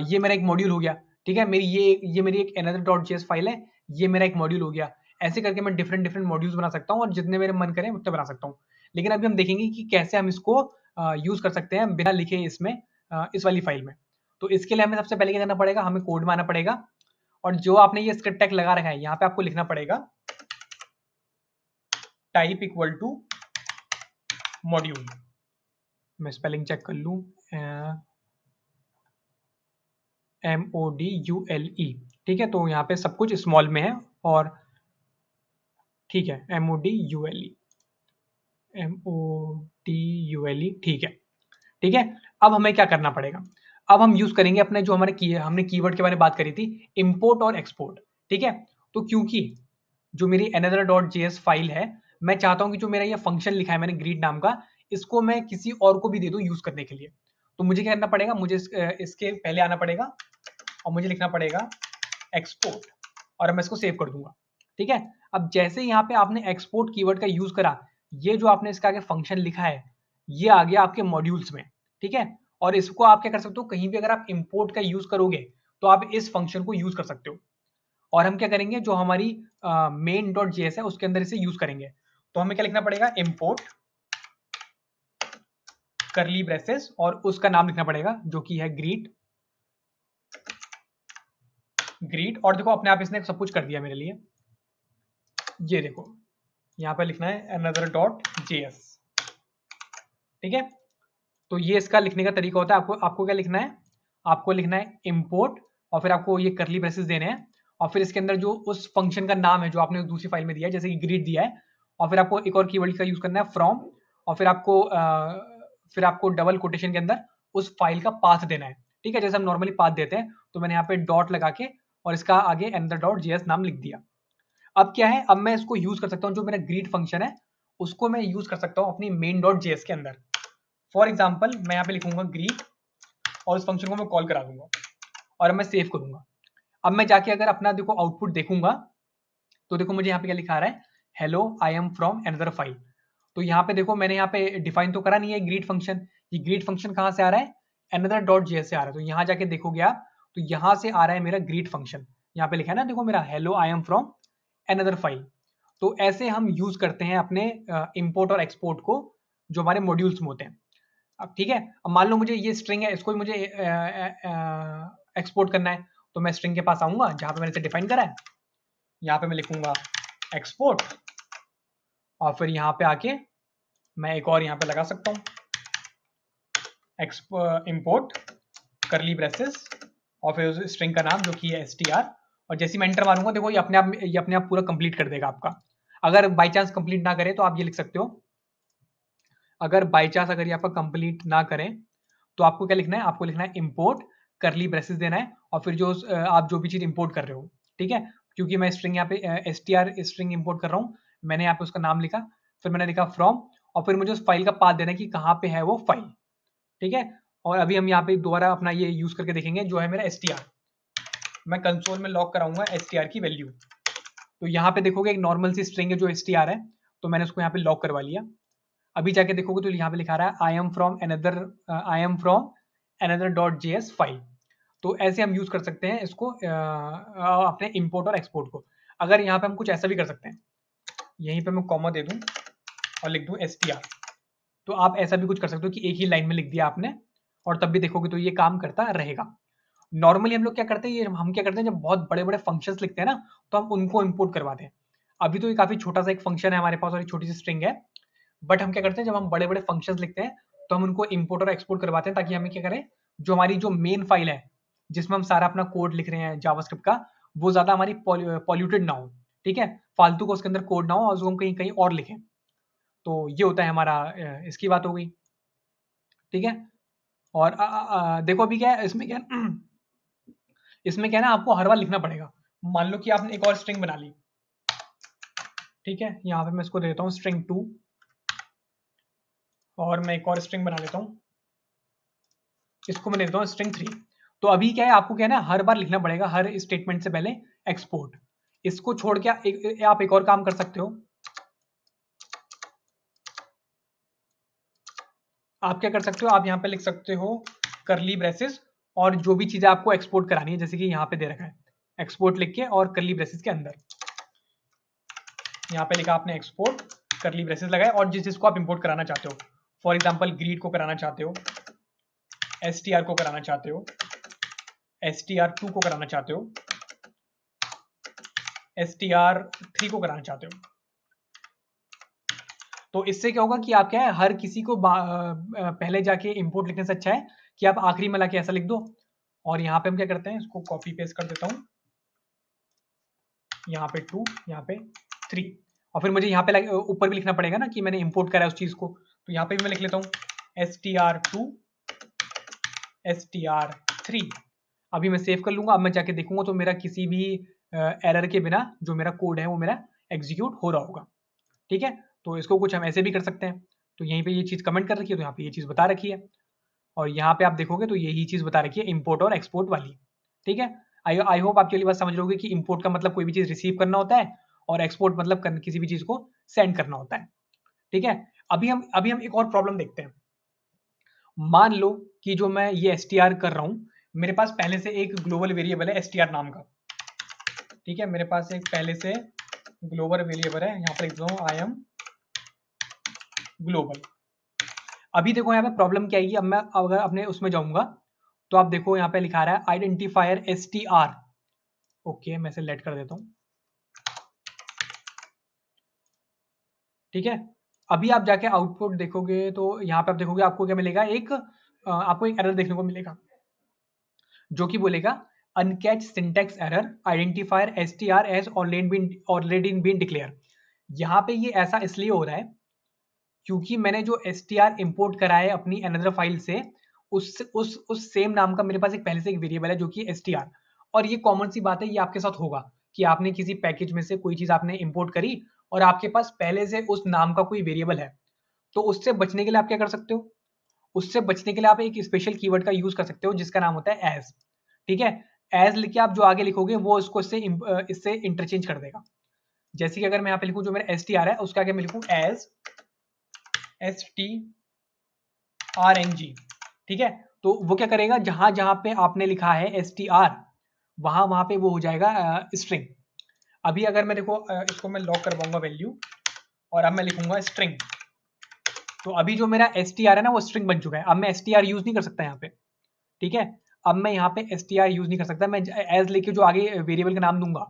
ये मेरा एक मॉड्यूल हो गया। ठीक है? ये मेरी एक another.js फाइल है, ये मेरा एक मॉड्यूल हो गया। ऐसे करके मैं डिफरेंट डिफरेंट मॉड्यूल्स बना सकता हूँ और जितने मेरे मन करें उतने बना सकता हूँ। लेकिन अभी हम देखेंगे कि कैसे हम इसको यूज कर सकते हैं बिना लिखे इसमें, इस वाली फाइल में। तो इसके लिए हमें सबसे पहले क्या करना पड़ेगा, हमें कोड में आना पड़ेगा, और जो आपने ये स्क्रिप्ट टैग लगा रखा है यहाँ पे आपको लिखना पड़ेगा टाइप इक्वल टू मॉड्यूल। मैं स्पेलिंग चेक कर लूँ, MODULE। ठीक है? तो यहाँ पे सब कुछ स्मॉल में है, और ठीक है, MODULE, MODULE, ठीक है। ठीक है? अब हमें क्या करना पड़ेगा, अब हम यूज करेंगे अपने जो हमने कीवर्ड के बारे में बात करी थी, इंपोर्ट और एक्सपोर्ट। ठीक है? तो क्योंकि जो मेरी another.js फाइल है, मैं चाहता हूँ कि जो मेरा ये फंक्शन लिखा है मैंने ग्रीट नाम का, इसको मैं किसी और को भी दे दूँ यूज करने के लिए। तो मुझे क्या करना पड़ेगा, मुझे इसके पहले आना पड़ेगा और मुझे लिखना पड़ेगा एक्सपोर्ट, और मैं इसको सेव कर दूंगा। ठीक है? अब जैसे यहाँ पे आपने एक्सपोर्ट कीवर्ड का यूज करा, ये जो आपने इसका आगे फंक्शन लिखा है, ये आ गया आपके मॉड्यूल्स में। ठीक है? और इसको आप क्या कर सकते हो, कहीं भी अगर आप इंपोर्ट का यूज करोगे तो आप इस फंक्शन को यूज कर सकते हो। और हम क्या करेंगे, जो हमारी main.js है उसके अंदर इसे यूज करेंगे। तो हमें क्या लिखना पड़ेगा, इंपोर्ट करली ब्रेसेस, और उसका नाम लिखना पड़ेगा जो कि है ग्रीट। और देखो अपने आप इसने सब कुछ कर दिया मेरे लिए। ये देखो यहाँ पे लिखना है another.js। ठीक है? तो ये इसका लिखने का तरीका होता है। आपको क्या लिखना है, आपको लिखना है इंपोर्ट, और फिर आपको ये करली ब्रेसेस देने हैं, और फिर इसके अंदर जो उस फंक्शन का नाम है जो आपने दूसरी फाइल में दिया है, जैसे कि ग्रीट दिया है, और फिर आपको एक और कीवर्ड का यूज करना है फ्रॉम, और फिर आपको फिर आपको डबल कोटेशन के अंदर उस फाइल का पाथ देना है। ठीक है, जैसे हम नॉर्मली पाथ देते हैं, तो मैंने यहाँ पे डॉट लगा के और इसका आगे another.js नाम लिख दिया। अब क्या है, अब मैं इसको यूज कर सकता हूँ, जो मेरा ग्रीट फंक्शन है उसको मैं यूज कर सकता हूँ अपनी main.js के अंदर। फॉर एग्जाम्पल मैं यहाँ पे लिखूंगा ग्रीट और उस फंक्शन को मैं कॉल करा दूंगा और मैं सेव करूंगा। अब मैं जाके अगर अपना देखो आउटपुट देखूंगा, तो देखो मुझे यहाँ पे क्या लिखा रहा है, hello I am from another file. तो यहाँ पे देखो मैंने यहाँ पे डिफाइन तो करा नहीं है ग्रीट फंक्शन, ये ग्रीट फंक्शन कहाँ से आ रहा है, another.js से आ रहा है। तो यहाँ जाके देखोगे आप, तो यहाँ से आ रहा है मेरा ग्रीट फंक्शन। यहाँ पे लिखा है ना, देखो मेरा hello I am from another file. तो ऐसे हम यूज करते हैं अपने इंपोर्ट और एक्सपोर्ट को, जो हमारे मॉड्यूल्स में होते हैं। अब ठीक है, अब मान लो मुझे ये स्ट्रिंग है, इसको भी मुझे एक्सपोर्ट करना है, तो मैं स्ट्रिंग के पास आऊंगा जहां पे मैंने इसे डिफाइन करा है, यहाँ पे मैं लिखूंगा एक्सपोर्ट और फिर यहाँ पे आके मैं एक और यहाँ पे लगा सकता हूँ इंपोर्ट करली ब्रेसेस और फिर उस स्ट्रिंग का नाम जो कि है str, और जैसे मैं एंटर मारूंगा देखो ये अपने आप पूरा कंप्लीट कर देगा आपका। अगर बाई चांस कंप्लीट ना करे तो आप ये लिख सकते हो, अगर बाई चांस अगर ये आपका कंप्लीट ना करें तो आपको क्या लिखना है, आपको लिखना है इंपोर्ट करली ब्रेसेस देना है और फिर जो आप जो भी चीज इंपोर्ट कर रहे हो। ठीक है, क्योंकि मैं स्ट्रिंग यहाँ पे str स्ट्रिंग इंपोर्ट कर रहा हूँ, मैंने यहाँ पे उसका नाम लिखा, फिर मैंने लिखा फ्रॉम और फिर मुझे उस फाइल का पाथ देना है कि कहाँ पे है वो फाइल। ठीक है, और अभी हम यहाँ पे दोबारा अपना ये यूज करके देखेंगे, जो है मेरा str, मैं कंसोल में लॉग कराऊंगा str की वैल्यू। तो यहाँ पे देखोगे एक नॉर्मल सी स्ट्रिंग है जो str है, तो मैंने उसको यहाँ पे लॉग करवा लिया। अभी जाके देखोगे तो यहाँ पे लिखा रहा है I am from another dot JS file. तो ऐसे हम यूज कर सकते हैं इसको अपने इंपोर्ट और एक्सपोर्ट को। अगर यहाँ पे हम कुछ ऐसा भी कर सकते हैं, यहीं पे मैं कॉमा दे दूं और लिख दूं str, तो आप ऐसा भी कुछ कर सकते हो कि एक ही लाइन में लिख दिया आपने और तब भी देखोगे तो ये काम करता रहेगा। नॉर्मली हम लोग क्या करते हैं, ये हम क्या करते हैं, जब बहुत बड़े बड़े फंक्शंस लिखते हैं ना, तो हम उनको इंपोर्ट करवाते हैं। अभी तो ये काफी छोटा सा एक फंक्शन है हमारे पास और एक छोटी सी स्ट्रिंग है, बट हम क्या करते हैं जब हम बड़े बड़े फंक्शंस लिखते हैं तो हम उनको इंपोर्ट और एक्सपोर्ट करवाते हैं, ताकि हमें क्या करें, जो हमारी जो मेन फाइल है जिसमें हम सारा अपना कोड लिख रहे हैं जावास्क्रिप्ट का, वो ज्यादा हमारी पॉल्यूटेड ना हो। ठीक है, फालतू को उसके अंदर कोड ना हो और उसको हम कहीं कहीं और लिखें। तो ये होता है हमारा, इसकी बात हो गई। ठीक है, और देखो अभी क्या है इसमें, क्या इसमें क्या है ना, आपको हर बार लिखना पड़ेगा। मान लो कि आपने एक और स्ट्रिंग बना ली, ठीक है, यहाँ पे मैं इसको दे देता हूँ स्ट्रिंग 2 और मैं एक और स्ट्रिंग बना लेता हूँ, इसको मैं दे देता हूँ स्ट्रिंग 3। तो अभी क्या है, आपको क्या है ना, हर बार लिखना पड़ेगा हर स्टेटमेंट से पहले एक्सपोर्ट। इसको छोड़ के आप एक और काम कर सकते हो, आप क्या कर सकते हो, आप यहाँ पे लिख सकते हो करली ब्रेसेस और जो भी चीजें आपको एक्सपोर्ट करानी है, जैसे कि यहाँ पे दे रखा है एक्सपोर्ट लिख के और करली ब्रेसेस के अंदर यहाँ पे लिखा आपने एक्सपोर्ट करली ब्रेसेस लगाए और जिस जिसको आप इंपोर्ट कराना चाहते हो, फॉर एग्जांपल ग्रीट को कराना चाहते हो, str को कराना चाहते हो, str2 को कराना चाहते हो, str3 को कराना चाहते हो। तो इससे क्या होगा कि आप क्या है, हर किसी को पहले जाके इंपोर्ट लिखने से अच्छा है कि आप आखिरी में लाके ऐसा लिख दो। और यहाँ पे हम क्या करते हैं, इसको कॉपी पेस्ट कर देता हूँ, यहाँ पे 2, यहाँ पे 3, और फिर मुझे यहाँ पे ऊपर भी लिखना पड़ेगा ना कि मैंने इंपोर्ट करा है उस चीज को, तो यहाँ पे भी मैं लिख लेता हूँ str2 str3। अभी मैं सेव कर लूंगा, अब मैं जाके देखूंगा तो मेरा किसी भी एरर के बिना जो मेरा कोड है वो मेरा एग्जीक्यूट हो रहा होगा। ठीक है, तो इसको कुछ हम ऐसे भी कर सकते हैं। तो यहीं पे ये चीज कमेंट कर रखी है, तो यहाँ पे ये चीज बता रखी है और यहाँ पे आप देखोगे तो यही चीज बता रखी है इंपोर्ट और एक्सपोर्ट वाली। ठीक है, आई होप आपके लिए बात समझ लोगे कि इंपोर्ट का मतलब कोई भी चीज रिसीव करना होता है और एक्सपोर्ट मतलब किसी भी चीज को सेंड करना होता है। ठीक है, अभी हम एक और प्रॉब्लम देखते हैं। मान लो कि जो मैं ये str कर रहा हूं, मेरे पास पहले से एक ग्लोबल वेरिएबल है str नाम का। ठीक है, मेरे पास एक पहले से ग्लोबल वेरिएबल है, यहाँ पर लिख दो आई एम ग्लोबल। अभी देखो यहाँ पे प्रॉब्लम क्या आएगी, अब मैं अगर अपने उसमें जाऊंगा तो आप देखो यहाँ पे लिखा रहा है आइडेंटिफायर str। ओके, मैं इसे लेट कर देता हूँ। ठीक है, अभी आप जाके आउटपुट देखोगे तो यहाँ पे आप देखोगे आपको क्या मिलेगा, आपको एक एरर देखने को मिलेगा जो कि बोलेगा uncaught syntax error identifier str has already been declare. यहाँ पे ये ऐसा इसलिए हो रहा है क्योंकि मैंने जो str इंपोर्ट करा है अपनी अनदर फाइल से, उस सेम नाम का मेरे पास एक पहले से एक वेरिएबल है जो कि str, और ये कॉमन सी बात है, ये आपके साथ होगा कि आपने किसी पैकेज में से कोई चीज आपने इंपोर्ट करी और आपके पास पहले से उस नाम का कोई वेरिएबल है। तो उससे बचने के लिए आप क्या कर सकते हो? उससे बचने के लिए आप एक स्पेशल कीवर्ड का यूज कर सकते हो जिसका नाम होता है एज। ठीक है, एज लिख के आप जो आगे लिखोगे वो इसको इससे इंटरचेंज कर देगा। जैसे कि अगर मैं यहाँ पे लिखूं जो मेरा str है उसके आगे मैं लिखूं एज strng। ठीक है, तो वो क्या करेगा, जहां जहां पे आपने लिखा है str वहां वहां पे वो हो जाएगा स्ट्रिंग। अभी अगर मैं देखो इसको मैं लॉक करवाऊंगा वैल्यू और अब मैं लिखूंगा स्ट्रिंग, तो अभी जो मेरा str है ना वो स्ट्रिंग बन चुका है। अब मैं str यूज नहीं कर सकता यहाँ पे। ठीक है, अब मैं यहाँ पे str यूज नहीं कर सकता, मैं एज लेके जो आगे वेरिएबल का नाम दूंगा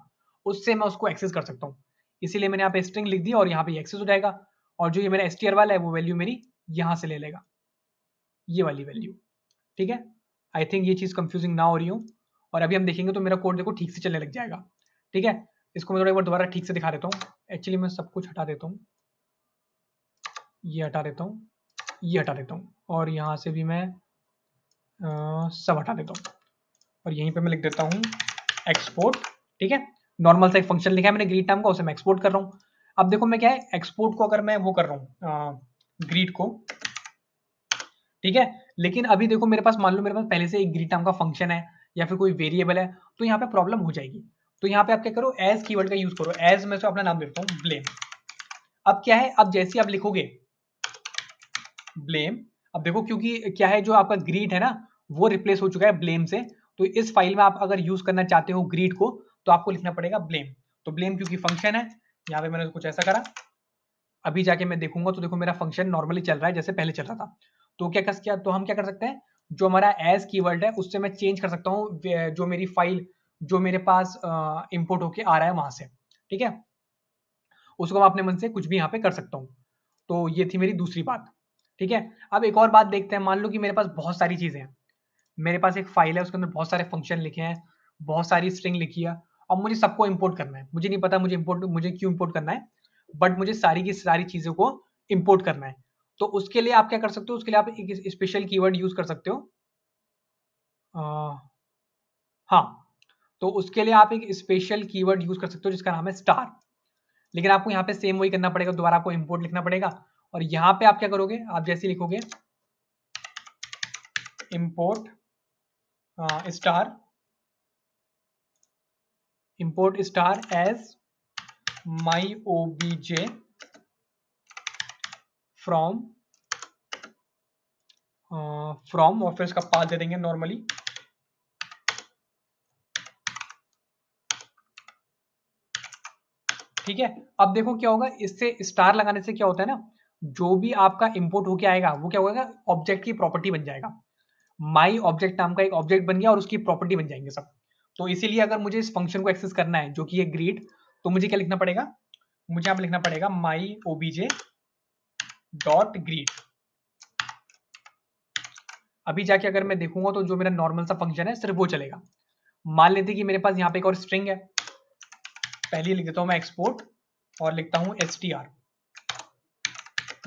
उससे मैं उसको एक्सेस कर सकता हूँ। इसीलिए मैंने यहाँ पे स्ट्रिंग लिख दी और यहाँ पे एक्सेस हो जाएगा, और जो ये मेरा str वाला है वो वैल्यू मेरी यहाँ से ले लेगा, ये वाली वैल्यू। ठीक है, आई थिंक ये चीज कंफ्यूजिंग ना हो रही हो। और अभी हम देखेंगे तो मेरा कोड देखो ठीक से चलने लग जाएगा। ठीक है, इसको मैं थोड़ा एक बार दोबारा ठीक से दिखा देता हूँ। एक्चुअली मैं सब कुछ हटा देता हूँ, ये हटा देता हूँ, ये हटा देता हूँ, और यहाँ से भी मैं सब हटा देता हूँ, और यहीं पे मैं लिख देता हूँ एक्सपोर्ट। ठीक है, नॉर्मल सा एक फंक्शन लिखा है मैंने ग्रीट नाम का, उसे मैं एक्सपोर्ट कर रहा हूँ। अब देखो मैं क्या है, एक्सपोर्ट को अगर मैं वो कर रहा हूँ ग्रीट को, ठीक है, लेकिन अभी देखो मेरे पास, मान लो मेरे पास पहले से एक ग्रीट नाम का फंक्शन है या फिर कोई वेरिएबल है, तो यहाँ पे प्रॉब्लम हो जाएगी। तो यहाँ पे आप क्या करो, एज कीवर्ड का यूज करो। एज मैं तो अपना नाम देता हूँ ब्लेम। अब क्या है, अब जैसे आप लिखोगे ब्लेम, अब देखो क्योंकि क्या है, जो आपका ग्रीट है ना वो रिप्लेस हो चुका है ब्लेम से, तो इस फाइल में आप अगर यूज करना चाहते हो ग्रीट को तो आपको लिखना पड़ेगा ब्लेम। तो ब्लेम क्योंकि फंक्शन है, यहाँ पे मैंने कुछ ऐसा करा। अभी जाके मैं देखूंगा तो देखो मेरा फंक्शन नॉर्मली चल रहा है जैसे पहले चल रहा था। तो क्या तो हम क्या कर सकते हैं, जो हमारा एज कीवर्ड है उससे मैं चेंज कर सकता हूँ जो मेरी फाइल जो मेरे पास इंपोर्ट होके आ रहा है वहां से। ठीक है, उसको मैं अपने मन से कुछ भी यहाँ पे कर सकता हूँ। तो ये थी मेरी दूसरी बात। ठीक है, अब एक और बात देखते हैं। मान लो कि मेरे पास बहुत सारी चीजें हैं, मेरे पास एक फाइल है उसके अंदर बहुत सारे फंक्शन लिखे हैं, बहुत सारी स्ट्रिंग लिखी है, और मुझे सबको इंपोर्ट करना है। मुझे नहीं पता मुझे क्यों इंपोर्ट करना है, बट मुझे सारी की सारी चीजों को इंपोर्ट करना है। तो उसके लिए आप क्या कर सकते हो, उसके लिए आप एक स्पेशल कीवर्ड यूज कर सकते हो। हाँ, तो उसके लिए आप एक स्पेशल कीवर्ड यूज कर सकते हो जिसका नाम है स्टार। लेकिन आपको यहाँ पे सेम वही करना पड़ेगा, दोबारा आपको इंपोर्ट लिखना पड़ेगा, और यहाँ पे आप क्या करोगे, आप जैसे लिखोगे import star, import star as my OBJ from from, और फिर इसका पाथ दे देंगे नॉर्मली। ठीक है, अब देखो क्या होगा, इससे स्टार लगाने से क्या होता है ना, जो भी आपका इंपोर्ट होके आएगा वो क्या होगा, ऑब्जेक्ट की प्रॉपर्टी बन जाएगा। माई ऑब्जेक्ट नाम का एक ऑब्जेक्ट बन गया और उसकी प्रॉपर्टी बन जाएंगे सब। तो इसीलिए अगर मुझे इस फंक्शन को एक्सेस करना है जो कि है ग्रीट, तो मुझे क्या लिखना पड़ेगा, मुझे यहाँ पे लिखना पड़ेगा माई ओबीजे डॉट ग्रीट। अभी जाके अगर मैं देखूंगा तो जो मेरा नॉर्मल सा फंक्शन है सिर्फ वो चलेगा। मान लेते कि मेरे पास यहाँ पे एक और स्ट्रिंग है, पहले लिख देता हूं मैं एक्सपोर्ट और लिखता हूं str,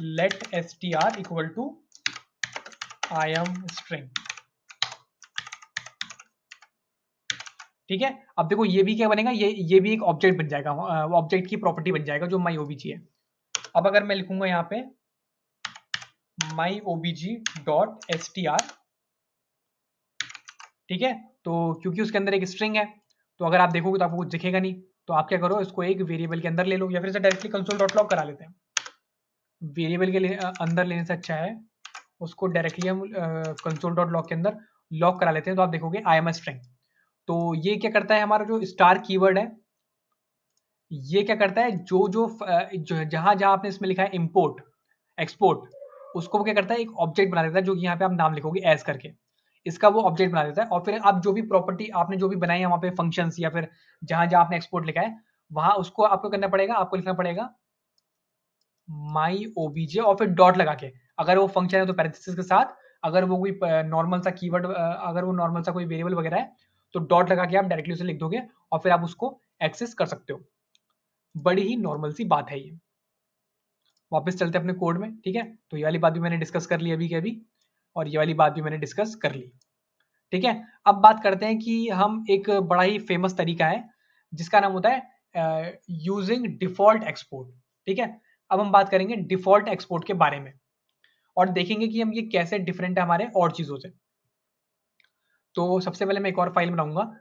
let str equal to I am string. ठीक है, अब देखो ये भी क्या बनेगा, ये भी एक ऑब्जेक्ट बन जाएगा, ऑब्जेक्ट की प्रॉपर्टी बन जाएगा जो माई ओबीजी है। अब अगर मैं लिखूंगा यहाँ पे माई ओबीजी डॉट str, ठीक है, तो क्योंकि उसके अंदर एक स्ट्रिंग है, तो अगर आप देखोगे तो आपको कुछ दिखेगा नहीं, तो आप क्या करो, इसको एक वेरिएबल के अंदर ले लो, या फिर इसे डायरेक्टली कंसोल डॉट लॉग करा लेते हैं। वेरिएबल के अंदर लेने से अच्छा है उसको डायरेक्टली हम कंसोल डॉट लॉग के अंदर लॉक करा लेते हैं, तो आप देखोगे आई एम ए स्ट्रिंग। तो ये क्या करता है, हमारा जो स्टार कीवर्ड है ये क्या करता है, जहां जहां आपने इसमें लिखा है इंपोर्ट एक्सपोर्ट, उसको वो क्या करता है, एक ऑब्जेक्ट बना देता है, जो कि यहाँ पे आप नाम लिखोगे एज करके, इसका वो ऑब्जेक्ट बना देता है। और फिर आप जो भी प्रॉपर्टी आपने जो भी बनाई है वहां पे फंक्शंस, या फिर जहां जहां आपने एक्सपोर्ट लिखा है वहां उसको आपको करना पड़ेगा, आपको लिखना पड़ेगा माई ओबीजे और फिर डॉट लगा के। अगर वो फंक्शन है तो पैरेंथेसिस के साथ, अगर वो कोई नॉर्मल सा कीवर्ड, अगर वो नॉर्मल सा कोई वेरिएबल वगैरह है तो डॉट लगा के आप डायरेक्टली उसे लिख दोगे और फिर आप उसको एक्सेस कर सकते हो। बड़ी ही नॉर्मल सी बात है ये। वापस चलते हैं अपने कोड में, ठीक है। तो ये वाली बात भी मैंने डिस्कस कर ली अभी के अभी, और ये वाली बात भी मैंने डिस्कस कर ली, ठीक है। अब बात करते हैं कि हम एक बड़ा ही फेमस तरीका है जिसका नाम होता है यूजिंग डिफॉल्ट एक्सपोर्ट, ठीक है। अब हम बात करेंगे डिफॉल्ट एक्सपोर्ट के बारे में और देखेंगे कि हम ये कैसे डिफरेंट है हमारे और चीजों से। तो सबसे पहले मैं एक और फाइल बनाऊंगा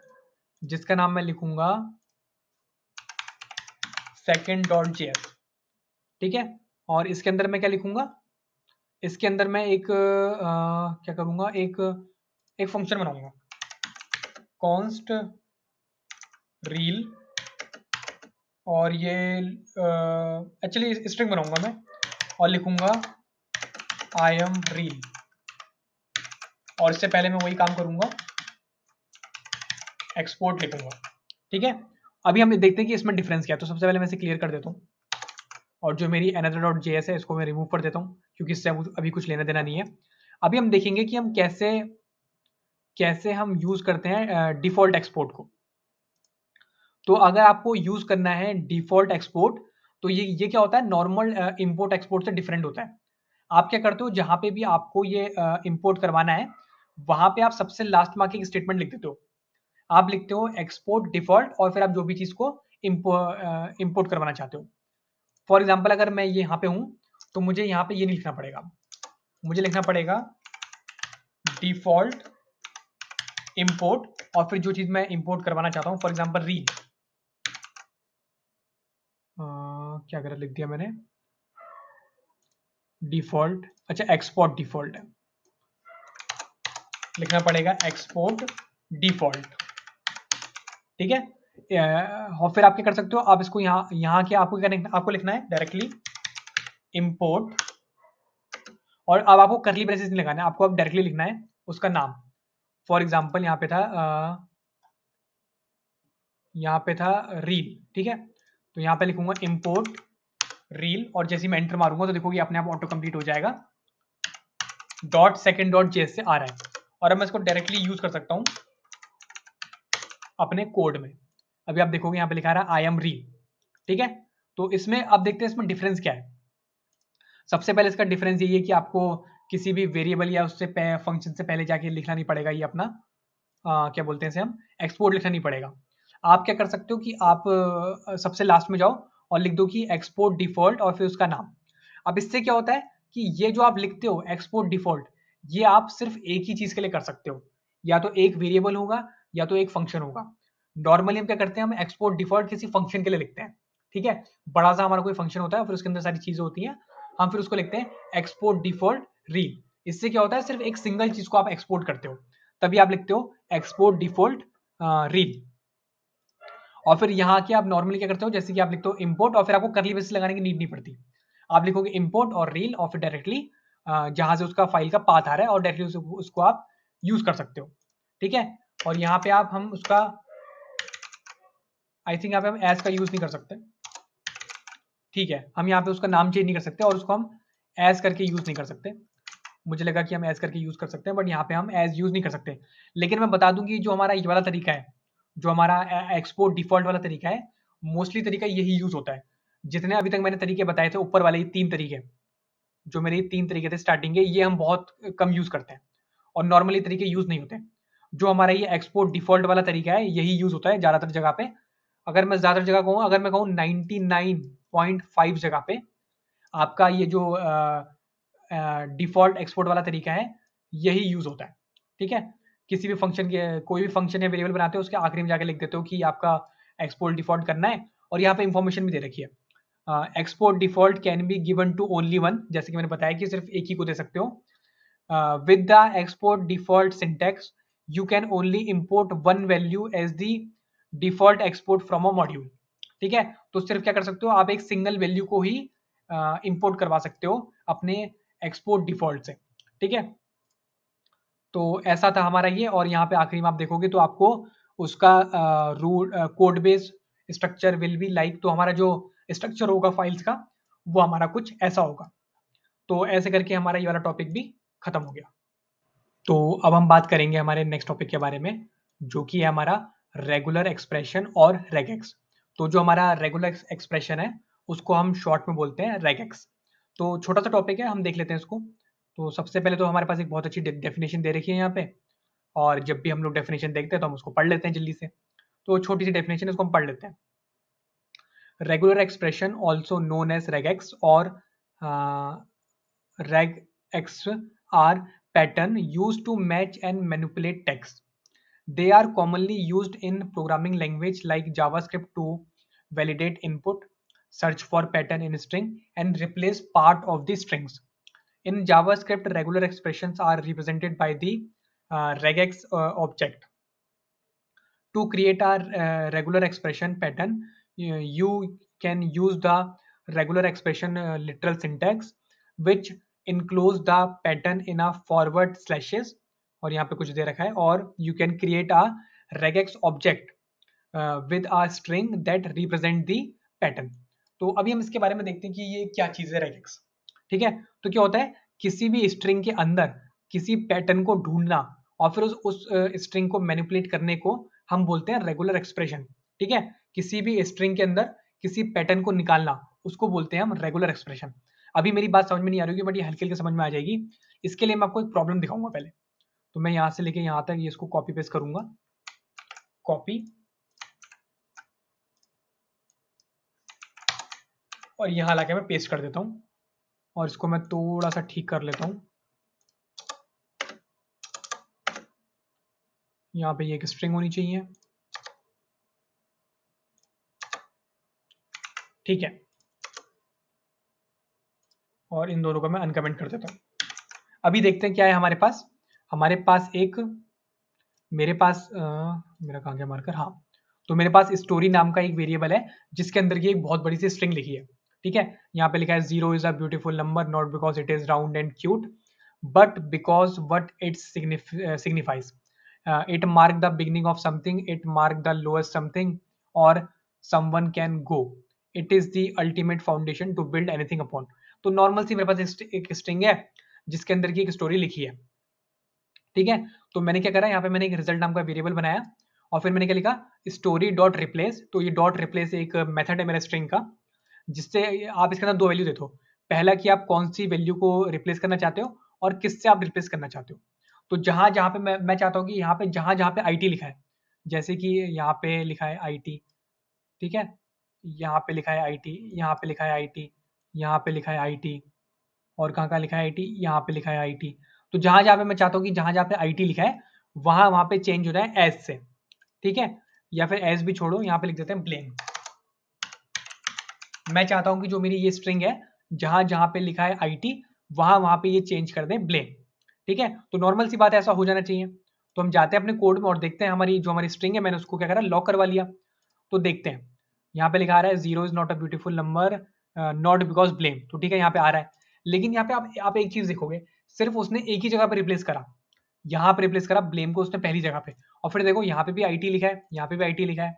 जिसका नाम मैं लिखूंगा second.js, ठीक है। और इसके अंदर मैं क्या लिखूंगा, इसके अंदर मैं एक क्या करूंगा, एक फंक्शन बनाऊंगा const रील, और ये एक्चुअली स्ट्रिंग बनाऊंगा मैं और लिखूंगा आई एम रील, और इससे पहले मैं वही काम करूंगा, एक्सपोर्ट लिखूंगा, ठीक है। अभी हम देखते हैं कि इसमें डिफरेंस क्या है। तो सबसे पहले मैं इसे क्लियर कर देता हूँ और जो मेरी another.js है इसको मैं रिमूव कर देता हूँ क्योंकि इससे अभी कुछ लेना देना नहीं है। अभी हम देखेंगे कि हम कैसे हम यूज करते हैं डिफॉल्ट एक्सपोर्ट को। तो अगर आपको यूज करना है डिफॉल्ट एक्सपोर्ट, तो ये क्या होता है, नॉर्मल इंपोर्ट एक्सपोर्ट से डिफरेंट होता है। आप क्या करते हो, जहां पे भी आपको ये इंपोर्ट करवाना है वहां पे आप सबसे लास्ट में एक स्टेटमेंट लिख देते हो। आप लिखते हो एक्सपोर्ट डिफॉल्ट और फिर आप जो भी चीज को इंपोर्ट करवाना चाहते हो। फॉर एग्जाम्पल अगर मैं ये यहाँ पे हूँ तो मुझे यहाँ पे ये नहीं लिखना पड़ेगा, मुझे लिखना पड़ेगा डिफॉल्ट इंपोर्ट और फिर जो चीज मैं इंपोर्ट करवाना चाहता हूँ, फॉर एग्जाम्पल रील, क्या गलत लिख दिया मैंने, डिफॉल्ट, अच्छा एक्सपोर्ट डिफॉल्ट है, लिखना पड़ेगा एक्सपोर्ट डिफॉल्ट, ठीक है। और फिर आप क्या कर सकते हो, आप इसको यहाँ के आपको लिखना है डायरेक्टली इंपोर्ट, और अब आपको करली ब्रेसेस नहीं लगाना है, आपको अब डायरेक्टली लिखना है उसका नाम। फॉर एग्जाम्पल यहाँ पे था रील, ठीक है। तो यहाँ पे लिखूंगा इंपोर्ट रील और जैसे मैं एंटर मारूंगा तो देखोगे अपने आप ऑटो कंप्लीट हो जाएगा, .second.js से आ रहा है और अब मैं इसको डायरेक्टली यूज कर सकता हूँ अपने कोड में। अभी आप देखोगे यहाँ पे लिखा रहा है आई एम रील, ठीक है। तो इसमें अब देखते हैं इसमें डिफरेंस क्या है। सबसे पहले इसका डिफरेंस यही है कि आपको किसी भी वेरिएबल या उससे फंक्शन से पहले जाके लिखना नहीं पड़ेगा, ये अपना क्या बोलते हैं इसे हम, एक्सपोर्ट लिखना नहीं पड़ेगा। आप क्या कर सकते हो कि आप सबसे लास्ट में जाओ और लिख दो कि एक्सपोर्ट डिफॉल्ट और फिर उसका नाम। अब इससे क्या होता है कि ये जो आप लिखते हो एक्सपोर्ट डिफॉल्ट, ये आप सिर्फ एक ही चीज के लिए कर सकते हो, या तो एक वेरिएबल होगा या तो एक फंक्शन होगा। नॉर्मली हम क्या करते हैं, हम एक्सपोर्ट डिफॉल्ट किसी फंक्शन के लिए लिखते हैं, ठीक है। बड़ा सा हमारा कोई फंक्शन होता है फिर उसके अंदर सारी चीजें होती हैं, हम फिर उसको लिखते हैं एक्सपोर्ट डिफॉल्ट रील। इससे क्या होता है, सिर्फ एक सिंगल चीज को आप एक्सपोर्ट करते हो, तभी आप लिखते हो एक्सपोर्ट डिफॉल्ट रील। और फिर यहाँ के आप नॉर्मली क्या करते हो, जैसे कि आप लिखते हो इंपोर्ट और फिर आपको करली ब्रेसेस लगाने की नीड नहीं पड़ती, आप लिखोगे इंपोर्ट और रील और फिर डायरेक्टली जहां से उसका फाइल का पाथ आ रहा है और डायरेक्टली उसको आप यूज कर सकते हो, ठीक है। और यहाँ पे आप हम उसका आई थिंक यहाँ पे हम एज का यूज नहीं कर सकते, ठीक है। हम यहाँ पे उसका नाम चेंज नहीं कर सकते और उसको हम एज करके यूज नहीं कर सकते। मुझे लगा कि हम एज करके यूज कर सकते हैं बट यहाँ पे हम एज यूज नहीं कर सकते। लेकिन मैं बता दूं कि जो हमारा ये वाला तरीका है, जो हमारा एक्सपोर्ट डिफॉल्ट वाला तरीका है, मोस्टली तरीका यही यूज होता है। जितने अभी तक मैंने तरीके बताए थे ऊपर वाले 3 तरीके, जो मेरे 3 तरीके थे स्टार्टिंग के, ये हम बहुत कम यूज करते हैं और नॉर्मली तरीके यूज नहीं होते। जो हमारा ये एक्सपोर्ट डिफॉल्ट वाला तरीका है यही यूज होता है ज्यादातर जगह पे। अगर मैं ज्यादातर जगह कहूँ, अगर मैं कहूँ 99.5 जगह पे आपका ये जो डिफॉल्ट एक्सपोर्ट वाला तरीका है यही यूज होता है, ठीक है। किसी भी फंक्शन के कोई भी फंक्शन या वेरिएबल बनाते हो उसके आखिरी में जाके लिख देते हो कि आपका एक्सपोर्ट डिफॉल्ट करना है, और यहाँ पे इंफॉर्मेशन भी दे रखी है export default can be given to only one, जैसे कि मैंने बताया कि सिर्फ एक ही को दे सकते हो। With the export default syntax you can only import one value as the default export from a module, ठीक है। तो सिर्फ क्या कर सकते हो, आप एक सिंगल वैल्यू को ही इंपोर्ट करवा सकते हो अपने एक्सपोर्ट डिफॉल्ट से, ठीक है। तो ऐसा था हमारा ये, और यहाँ पे आखिरी में आप देखोगे तो आपको उसका rule code base structure will be like, तो हमारा जो स्ट्रक्चर होगा फाइल्स का वो हमारा कुछ ऐसा होगा। तो ऐसे करके हमारा ये वाला टॉपिक भी खत्म हो गया। तो अब हम बात करेंगे हमारे नेक्स्ट टॉपिक के बारे में, जो कि है हमारा रेगुलर एक्सप्रेशन और रेगेक्स। तो जो हमारा रेगुलर एक्सप्रेशन है उसको हम शॉर्ट में बोलते हैं रेगेक्स। तो छोटा सा टॉपिक है, हम देख लेते हैं इसको। तो सबसे पहले तो हमारे पास एक बहुत अच्छी डेफिनेशन दे रखी है यहाँ पे, और जब भी हम लोग डेफिनेशन देखते हैं तो हम उसको पढ़ लेते हैं जल्दी से। तो छोटी सी डेफिनेशन है, उसको हम पढ़ लेते हैं। Regular expression also known as regex और regex are pattern used to match and manipulate text. They are commonly used in programming language like JavaScript to validate input, search for pattern in string, and replace part of the strings. In JavaScript, regular expressions are represented by the regex object. To create a regular expression pattern, you can use the regular expression literal syntax, which includes the pattern in a forward slashes, और यहाँ पे कुछ दे रखा है, और you can create a regex object with a string that represent the pattern. तो अभी हम इसके बारे में देखते हैं कि ये क्या चीज़ है regex। ठीक है, तो क्या होता है, किसी भी स्ट्रिंग के अंदर किसी पैटर्न को ढूंढना और फिर उस स्ट्रिंग को मैनिपुलेट करने को हम बोलते हैं रेगुलर एक्सप्रेशन। ठीक है, किसी भी स्ट्रिंग के अंदर किसी पैटर्न को निकालना, उसको बोलते हैं हम रेगुलर एक्सप्रेशन। अभी मेरी बात समझ में नहीं आ रही होगी, बट ये हल्के हल्के समझ में आ जाएगी। इसके लिए मैं आपको एक प्रॉब्लम दिखाऊंगा पहले। तो मैं यहाँ से लेके यहाँ तक ये इसको कॉपी पेस्ट करूंगा, कॉपी, और यहाँ लाके मैं पेस्ट कर देता हूँ, और इसको मैं थोड़ा सा ठीक कर लेता हूँ। यहाँ पे ये एक स्ट्रिंग होनी चाहिए। ठीक है, और इन दोनों को मैं अनकमेंट कर देता हूँ। अभी देखते हैं क्या है हमारे पास। हमारे पास एक, मेरे पास मेरा कहाँ गया मार्कर, हाँ। तो मेरे पास स्टोरी नाम का एक वेरिएबल है जिसके अंदर ये एक बहुत बड़ी सी स्ट्रिंग लिखी है। ठीक है, यहाँ पे लिखा है 0 is a beautiful number not because it is round and cute but because what it signifies. It mark the beginning of something, it mark the lowest something, और someone can go, it is the ultimate foundation to build anything upon. तो normal सी मेरे पास एक string है जिसके अंदर की एक स्टोरी लिखी है। ठीक है, तो मैंने क्या करा, यहाँ पे मैंने एक रिजल्ट नाम का वेरिएबल बनाया, और फिर मैंने क्या लिखा, स्टोरी डॉट रिप्लेस। तो ये डॉट रिप्लेस एक मेथड है मेरे स्ट्रिंग का, जिससे आप इसके अंदर दो वैल्यू देते हो। पहला कि आप कौन सी वैल्यू को रिप्लेस करना चाहते हो और किससे आप रिप्लेस करना चाहते हो। तो जहां जहां पे मैं चाहता हूँ कि यहाँ पे जहां जहां पे आईटी लिखा है, जैसे कि यहाँ पे लिखा है आईटी, ठीक है, यहाँ पे लिखा है आईटी, यहाँ पे लिखा है आईटी, यहाँ पे लिखा है आईटी, और कहाँ कहाँ लिखा है आईटी, यहाँ पे लिखा है आईटी। तो जहां जहां पे मैं चाहता हूँ कि जहां जहां पे आईटी लिखा है वहां वहां पे चेंज हो जाए एज से। ठीक है, या फिर एज भी छोड़ो, यहाँ पे लिख देते हैं ब्लेम। मैं चाहता हूँ कि जो मेरी ये स्ट्रिंग है जहां जहां पे लिखा है आईटी वहां वहां पे ये चेंज कर दें ब्लेम। ठीक है, तो नॉर्मल सी बात है, ऐसा हो जाना चाहिए। तो हम जाते हैं अपने कोड में और देखते हैं हमारी जो हमारी स्ट्रिंग है, मैंने उसको क्या करा, लॉक करवा लिया। तो देखते हैं, यहाँ पे लिखा आ रहा है 0 is not a beautiful number not because blame. तो ठीक है, यहाँ पे आ रहा है, लेकिन यहाँ पे आप एक चीज देखोगे, सिर्फ उसने एक ही जगह पे रिप्लेस करा, यहाँ पे रिप्लेस करा ब्लेम को उसने पहली जगह पे, और फिर देखो यहाँ पे भी आईटी लिखा है, यहाँ पे भी आईटी लिखा है,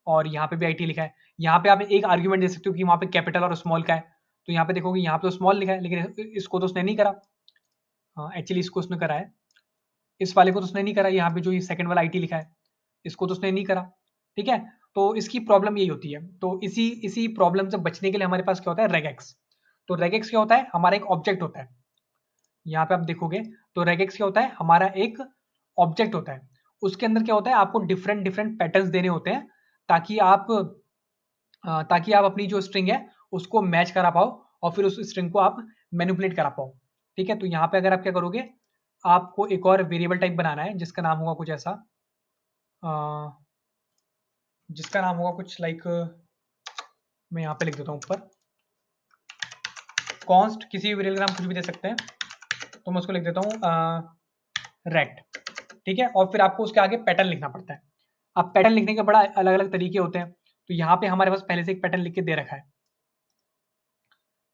और यहाँ पे भी आईटी लिखा है। यहाँ पे आप एक आर्ग्यूमेंट दे सकते हो कि वहाँ पे कैपिटल और स्मॉल का है। तो यहाँ पे देखोगे यहाँ पे तो स्मॉल लिखा है, लेकिन इसको तो उसने नहीं करा। हाँ, एक्चुअली इसको उसने करा है, इस वाले को तो उसने नहीं करा, यहाँ पे जो ये सेकंड वाला आईटी लिखा है इसको तो उसने नहीं करा। ठीक है, तो इसकी प्रॉब्लम यही होती है। तो इसी इसी प्रॉब्लम से बचने के लिए हमारे पास क्या होता है, रेगेक्स। तो रेगेक्स क्या होता है, हमारा एक ऑब्जेक्ट होता है। यहाँ पे आप देखोगे तो रेगेक्स क्या होता है, हमारा एक ऑब्जेक्ट होता है। उसके अंदर क्या होता है, आपको डिफरेंट डिफरेंट पैटर्न्स देने होते हैं, ताकि आप अपनी जो स्ट्रिंग है उसको मैच करा पाओ, और फिर उस स्ट्रिंग को आप मैनिपुलेट करा पाओ। ठीक है, तो यहाँ पे अगर आप क्या करोगे, आपको एक और वेरिएबल टाइप बनाना है जिसका नाम होगा कुछ ऐसा, जिसका नाम होगा कुछ लाइक, मैं यहाँ पे लिख देता हूँ ऊपर, कॉन्स्ट, किसी भी वेरिएबल का नाम कुछ भी दे सकते हैं। तो मैं उसको लिख देता हूँ रेट। ठीक है, और फिर आपको उसके आगे पैटर्न लिखना पड़ता है। अब पैटर्न लिखने के बड़ा अलग अलग तरीके होते हैं। तो यहाँ पे हमारे पास पहले से एक पैटर्न लिख के दे रखा है,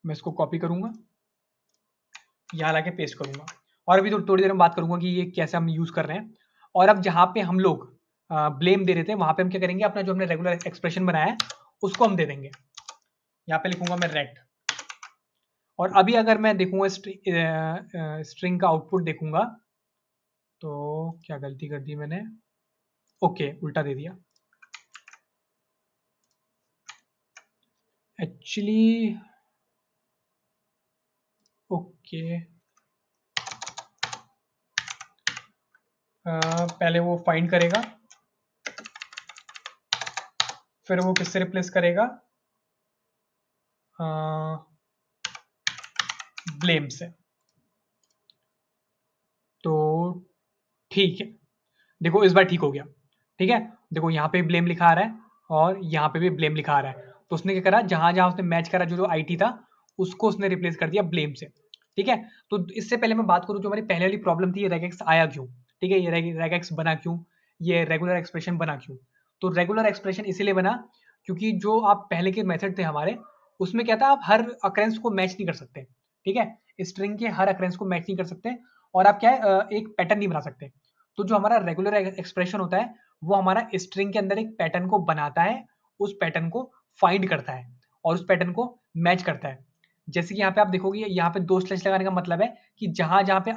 मैं इसको कॉपी करूंगा, यहाँ लाके पेस्ट करूंगा, और अभी तो थोड़ी देर में बात करूंगा कि ये कैसे हम यूज कर रहे हैं। और अब जहाँ पे हम लोग ब्लेम दे रहे थे वहां पे हम क्या करेंगे, अपना जो हमने रेगुलर एक्सप्रेशन बनाया है उसको हम दे देंगे। यहाँ पे लिखूंगा मैं रेट, और अभी अगर मैं देखूंगा स्ट्रिंग का आउटपुट देखूंगा, तो क्या गलती कर दी मैंने, ओके उल्टा दे दिया। एक्चुअली ओके, पहले वो फाइंड करेगा, फिर वो किससे रिप्लेस करेगा, ब्लेम से। तो ठीक है, देखो इस बार ठीक हो गया। ठीक है, देखो यहाँ पे ब्लेम लिखा आ रहा है और यहाँ पे भी ब्लेम लिखा आ रहा है। तो उसने क्या करा, जहां जहां उसने मैच करा, जो जो आईटी था उसको उसने रिप्लेस कर दिया ब्लेम से। ठीक है, तो इससे पहले मैं बात करूं, जो हमारी पहले वाली प्रॉब्लम थी, ये रेगेक्स आया क्यों। ठीक है, ये रेगेक्स बना क्यों, ये रेगुलर एक्सप्रेशन बना क्यों। तो रेगुलर एक्सप्रेशन इसीलिए बना क्योंकि जो आप पहले के मेथड थे हमारे, उसमें क्या था, आप हर अकरेंस को मैच नहीं कर सकते। ठीक है, स्ट्रिंग के हर अकरेंस को मैच नहीं कर सकते, और आप क्या है, एक पैटर्न नहीं बना सकते। तो जो हमारा रेगुलर एक्सप्रेशन होता है, वो हमारा स्ट्रिंग के अंदर एक पैटर्न को बनाता है, उस पैटर्न को फाइंड करता है और उस पैटर्न को मैच करता है। जैसे कि यहाँ पे आप देखोगे, यहाँ पे दो स्लैश लगाने का मतलब है कि जहां जहां पे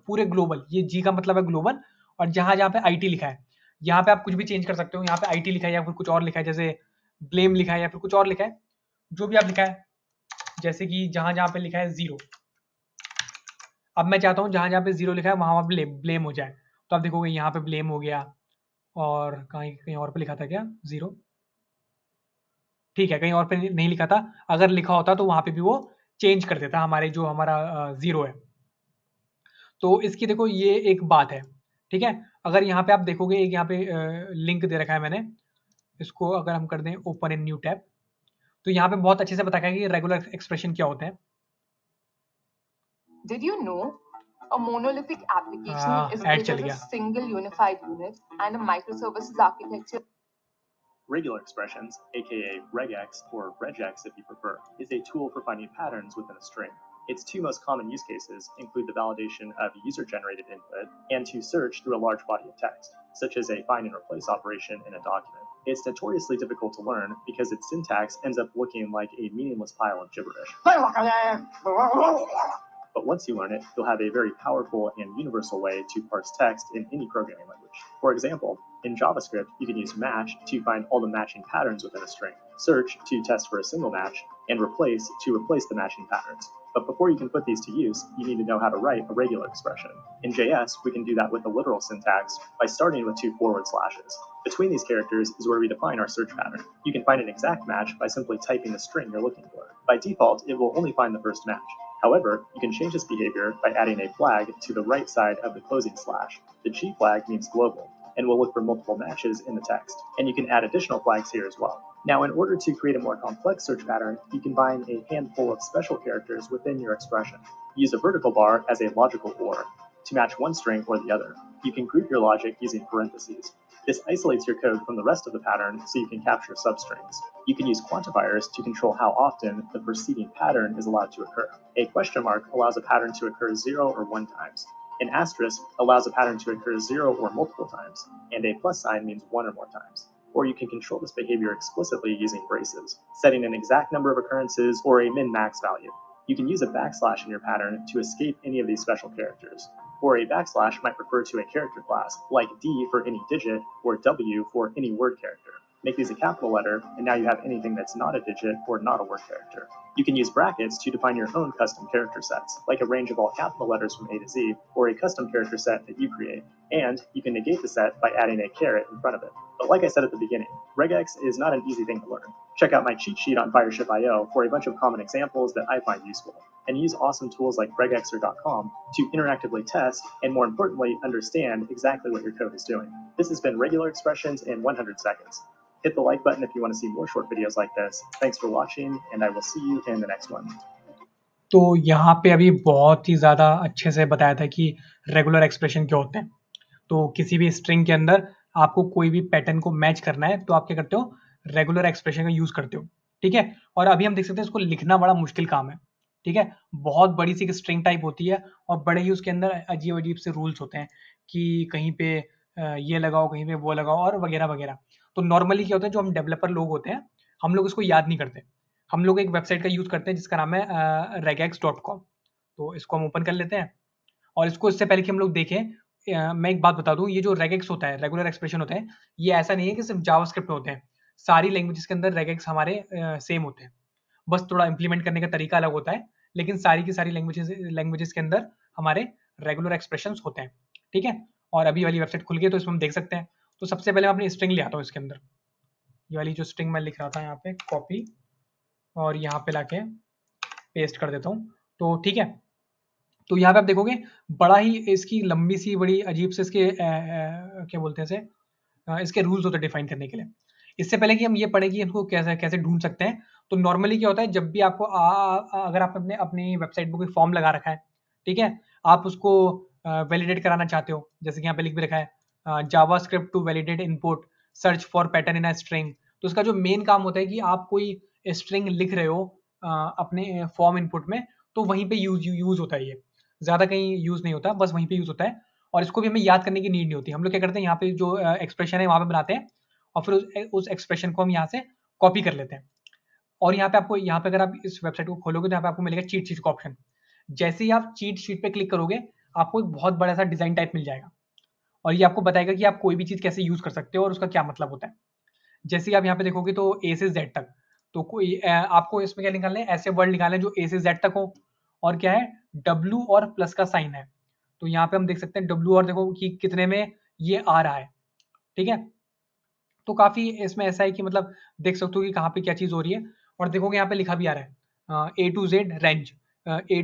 पूरे ग्लोबल, ये जी का मतलब है ग्लोबल, और जहां जहां पे आईटी लिखा है, यहाँ पे आप कुछ भी चेंज कर सकते हो। यहाँ पे आईटी लिखा है या फिर कुछ और लिखा है, जैसे ब्लेम लिखा है या फिर कुछ और लिखा है, जो भी आप लिखा है। जैसे कि जहां जहां पे लिखा है जीरो, अब मैं चाहता हूँ जहां जहां पे जीरो लिखा है वहां वहां ब्लेम हो जाए। तो आप देखोगे यहाँ पे ब्लेम हो गया, और कहीं कहीं और पे लिखा था क्या जीरो, ठीक है, कहीं और पे नहीं लिखा था। अगर लिखा होता तो वहां पे भी वो चेंज कर देता, हमारे जो हमारा जीरो है। तो इसकी देखो ये एक बात है। ठीक है, अगर यहाँ पे आप देखोगे, एक यहाँ पे लिंक दे रखा है मैंने, इसको अगर हम कर दें ओपन इन न्यू टैब, तो यहाँ पे बहुत अच्छे से बताया है कि रेगुलर एक्सप्रेशन क्या होते हैं। Did you know a monolithic application is add built चल as a गया। single unified unit and a microservices architecture? Regular expressions, aka regex or regex if you prefer, is a tool for finding patterns within a string. Its two most common use cases include the validation of user-generated input and to search through a large body of text, such as a find and replace operation in a document. It's notoriously difficult to learn because its syntax ends up looking like a meaningless pile of gibberish. But once you learn it, you'll have a very powerful and universal way to parse text in any programming language. For example, in JavaScript, you can use match to find all the matching patterns within a string, search to test for a single match, and replace to replace the matching patterns. But before you can put these to use, you need to know how to write a regular expression. In JS, we can do that with the literal syntax by starting with 2 forward slashes. Between these characters is where we define our search pattern. You can find an exact match by simply typing the string you're looking for. By default, it will only find the first match. However, you can change this behavior by adding a flag to the right side of the closing slash. The G flag means global, and will look for multiple matches in the text. And you can add additional flags here as well. Now, in order to create a more complex search pattern, you can bind a handful of special characters within your expression. Use a vertical bar as a logical OR to match one string or the other. You can group your logic using parentheses. This isolates your code from the rest of the pattern so you can capture substrings. You can use quantifiers to control how often the preceding pattern is allowed to occur. A question mark allows a pattern to occur 0 or 1 times. An asterisk allows a pattern to occur 0 or multiple times, and a plus sign means 1 or more times. Or you can control this behavior explicitly using braces, setting an exact number of occurrences or a min-max value. You can use a backslash in your pattern to escape any of these special characters. Or a backslash might refer to a character class, like D for any digit or W for any word character. Make these a capital letter, and now you have anything that's not a digit or not a word character. You can use brackets to define your own custom character sets, like a range of all capital letters from A to Z, or a custom character set that you create. And you can negate the set by adding a caret in front of it. But like I said at the beginning, regex is not an easy thing to learn. Check out my cheat sheet on Fireship.io for a bunch of common examples that I find useful, and use awesome tools like regexer.com to interactively test and, more importantly, understand exactly what your code is doing. This has been Regular Expressions in 100 seconds. Hit the like button if you want to see more short videos like this. Thanks for watching, and I will see you in the next one. तो यहाँ पे अभी बहुत ही ज़्यादा अच्छे से बताया था कि रेगुलर एक्सप्रेशन क्या होते हैं। तो किसी भी स्ट्रिंग के अंदर आपको कोई भी पैटर्न को मैच करना है, तो आप क्या करते हो, रेगुलर एक्सप्रेशन का यूज़ करते हो। ठीक है, और अभी हम देख सकते हैं इसको लिखना बड़ा मुश्किल काम है। ठीक है, बहुत बड़ी सी स्ट्रिंग टाइप होती है, और बड़े ही उसके अंदर अजीब अजीब से रूल्स होते हैं कि कहीं पे ये लगाओ, कहीं पे वो लगाओ, और वगैरह वगैरह। तो नॉर्मली क्या होता है, जो हम डेवलपर लोग होते हैं, हम लोग इसको याद नहीं करते। हम लोग एक वेबसाइट का यूज़ करते हैं जिसका नाम है regex.com। तो इसको हम ओपन कर लेते हैं, और इसको इससे पहले कि हम लोग देखें, मैं एक बात बता दूं, ये जो रेगेक्स होता है, रेगुलर एक्सप्रेशन होते हैं, ये ऐसा नहीं है कि सिर्फ जावास्क्रिप्ट में होते हैं। सारी लैंग्वेजेस के अंदर रेगेक्स हमारे सेम होते हैं, बस थोड़ा इंप्लीमेंट करने का तरीका अलग होता है, लेकिन सारी की सारी लैंग्वेजेस के अंदर हमारे रेगुलर एक्सप्रेशंस होते हैं, ठीक है। और अभी वाली वेबसाइट खुल गई तो इसमें हम देख सकते हैं। तो सबसे पहले मैं अपनी स्ट्रिंग ले आता हूँ इसके अंदर, ये वाली जो स्ट्रिंग मैं लिख रहा था यहाँ पे कॉपी और यहाँ पे लाके पेस्ट कर देता हूँ, तो ठीक है। तो यहाँ पे आप देखोगे बड़ा ही इसकी लंबी सी बड़ी अजीब से इसके क्या बोलते हैं इसे, इसके रूल्स होते हैं डिफाइन करने के लिए। इससे पहले कि हम ये पढ़े कि इनको कैसे कैसे ढूंढ सकते हैं, तो नॉर्मली क्या होता है जब भी आपको अगर आप अपने अपनी वेबसाइट पर कोई फॉर्म लगा रखा है, ठीक है, आप उसको वैलिडेट कराना चाहते हो, जैसे कि यहाँ पे लिख भी रखा है JavaScript to validate input search for pattern in a string. तो उसका जो मेन काम होता है कि आप कोई स्ट्रिंग लिख रहे हो अपने फॉर्म इनपुट में, तो वहीं पे यूज होता है ये, ज़्यादा कहीं यूज़ नहीं होता, बस वहीं पे यूज़ होता है। और इसको भी हमें याद करने की नीड नहीं होती। हम लोग क्या करते हैं यहाँ पे जो एक्सप्रेशन है वहाँ पे बनाते हैं और फिर उस एक्सप्रेशन को हम यहाँ से कॉपी कर लेते हैं। और यहाँ पे आपको, यहाँ पे अगर आप इस वेबसाइट को खोलोगे तो यहाँ पे आपको मिलेगा चीट शीट का ऑप्शन। जैसे ही आप चीट शीट पे क्लिक करोगे आपको एक बहुत बड़ा सा डिजाइन टाइप मिल जाएगा और ये आपको बताएगा कि आप कोई भी चीज़ कैसे यूज़ कर सकते हो और उसका क्या मतलब होता है। जैसे ही आप यहाँ पे देखोगे तो ए से जेड तक, तो कोई आपको इसमें क्या निकालना है, ऐसे वर्ड निकालने हैं जो ए से जेड तक हो और क्या है डब्ल्यू और प्लस का साइन है। तो यहाँ पे हम देख सकते हैं डब्ल्यू और देखो कि कितने में ये आ रहा है, ठीक है। तो काफी इसमें ऐसा है कि मतलब देख सकते हो कि कहाँ पे क्या चीज हो रही है। और देखोगे यहाँ पे लिखा भी आ रहा है A to Z range, A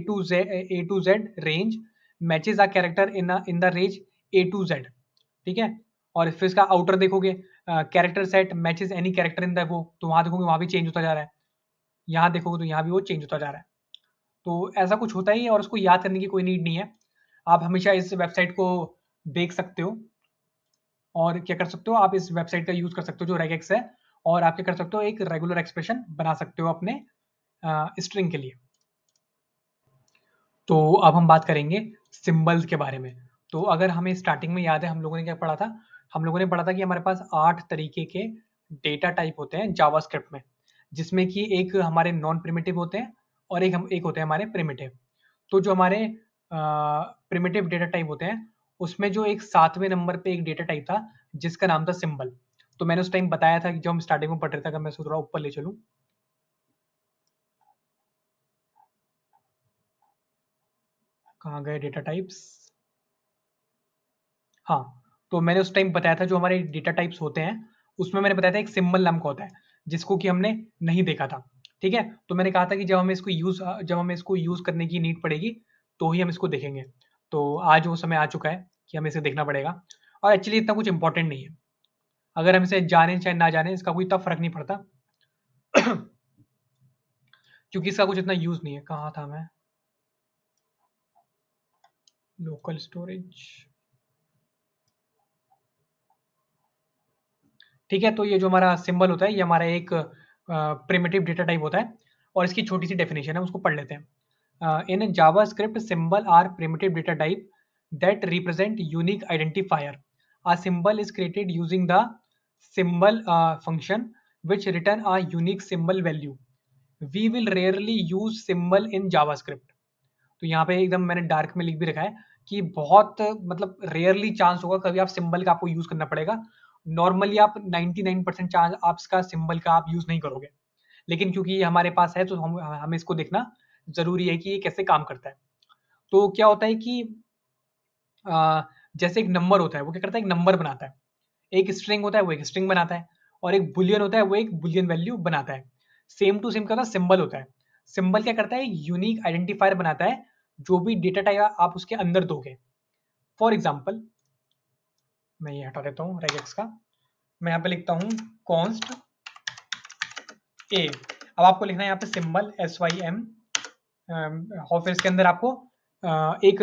to Z range matches a character in the range A to Z, ठीक है। और फिर इसका आउटर देखोगे character set matches any character in the वो, तो वहां देखोगे वहां भी चेंज होता जा रहा है, यहाँ देखोगे तो यहाँ भी वो चेंज होता जा रहा है। तो ऐसा कुछ होता ही है और उसको याद करने की कोई नीड नहीं है। आप हमेशा इस वेबसाइट को देख सकते हो और क्या कर सकते हो, आप इस वेबसाइट का यूज कर सकते हो जो रेगेक्स है, और आप क्या कर सकते हो एक रेगुलर एक्सप्रेशन बना सकते हो अपने स्ट्रिंग के लिए। तो अब हम बात करेंगे सिंबल्स के बारे में। तो अगर हमें स्टार्टिंग में याद है हम लोगों ने क्या पढ़ा था, हम लोगों ने पढ़ा था कि हमारे पास 8 तरीके के डेटा टाइप होते हैं जावास्क्रिप्ट में, जिसमें कि एक हमारे नॉन प्रिमिटिव होते हैं और एक होते हैं हमारे प्रिमिटिव। तो जो हमारे प्रिमिटिव डेटा टाइप होते हैं उसमें जो एक 7वें नंबर पे एक डेटा टाइप था जिसका नाम था सिंबल। तो मैंने उस टाइम बताया था कि जब हम स्टार्टिंग में पढ़ रहे थे, अगर मैं इसको थोड़ा ऊपर ले चलूं, कहाँ गए डेटा टाइप्स, हाँ। तो मैंने उस टाइम बताया था जो हमारे डेटा टाइप्स होते हैं उसमें मैंने बताया था एक सिंबल नाम का होता है जिसको कि हमने नहीं देखा था, ठीक है। तो मैंने कहा था कि जब हमें इसको यूज करने की नीड पड़ेगी तो ही हम इसको देखेंगे। तो आज वो समय आ चुका है कि हमें इसे देखना पड़ेगा। और एक्चुअली इतना कुछ इंपॉर्टेंट नहीं है, अगर हम इसे जाने चाहे ना जाने इसका कोई इतना फर्क नहीं पड़ता क्योंकि इसका कुछ इतना यूज नहीं है। कहाँ था मैं, लोकल स्टोरेज, ठीक है। तो ये जो हमारा सिंबल होता है ये हमारा एक प्रिमिटिव डेटा टाइप होता है और इसकी छोटी सी डेफिनेशन है, उसको पढ़ लेते हैं। In JavaScript symbol are primitive data type that represent unique identifier. A symbol is created using the symbol function which return a unique symbol value. We will rarely use symbol in JavaScript. तो यहाँ पे एकदम मैंने dark में लिख भी रखा है कि बहुत मतलब रेयरली चांस होगा कभी आप सिंबल का आपको यूज करना पड़ेगा। नॉर्मली आप 99% चांस आप इसका सिंबल का आप यूज नहीं करोगे, लेकिन क्योंकि ये हमारे पास है तो हमें इसको देखना जरूरी है कि ये कैसे काम करता है। तो क्या होता है कि जैसे एक नंबर होता है वो क्या करता है, एक नंबर बनाता है, एक स्ट्रिंग होता है वो एक स्ट्रिंग बनाता है, और एक बुलियन होता है वो एक बुलियन वैल्यू बनाता है। सेम टू सेम क्या होता है सिंबल होता है, सिंबल क्या करता है यूनिक आइडेंटिफायर बनाता है जो भी डेटा टाइप आप उसके अंदर दोगे। फॉर एग्जाम्पल मैं ये हटा देता हूँ रेगेक्स का, मैं यहाँ पे लिखता हूँ कॉन्स्ट ए। अब आपको लिखना है यहाँ पे सिंबल SYM और फिर इसके अंदर आपको एक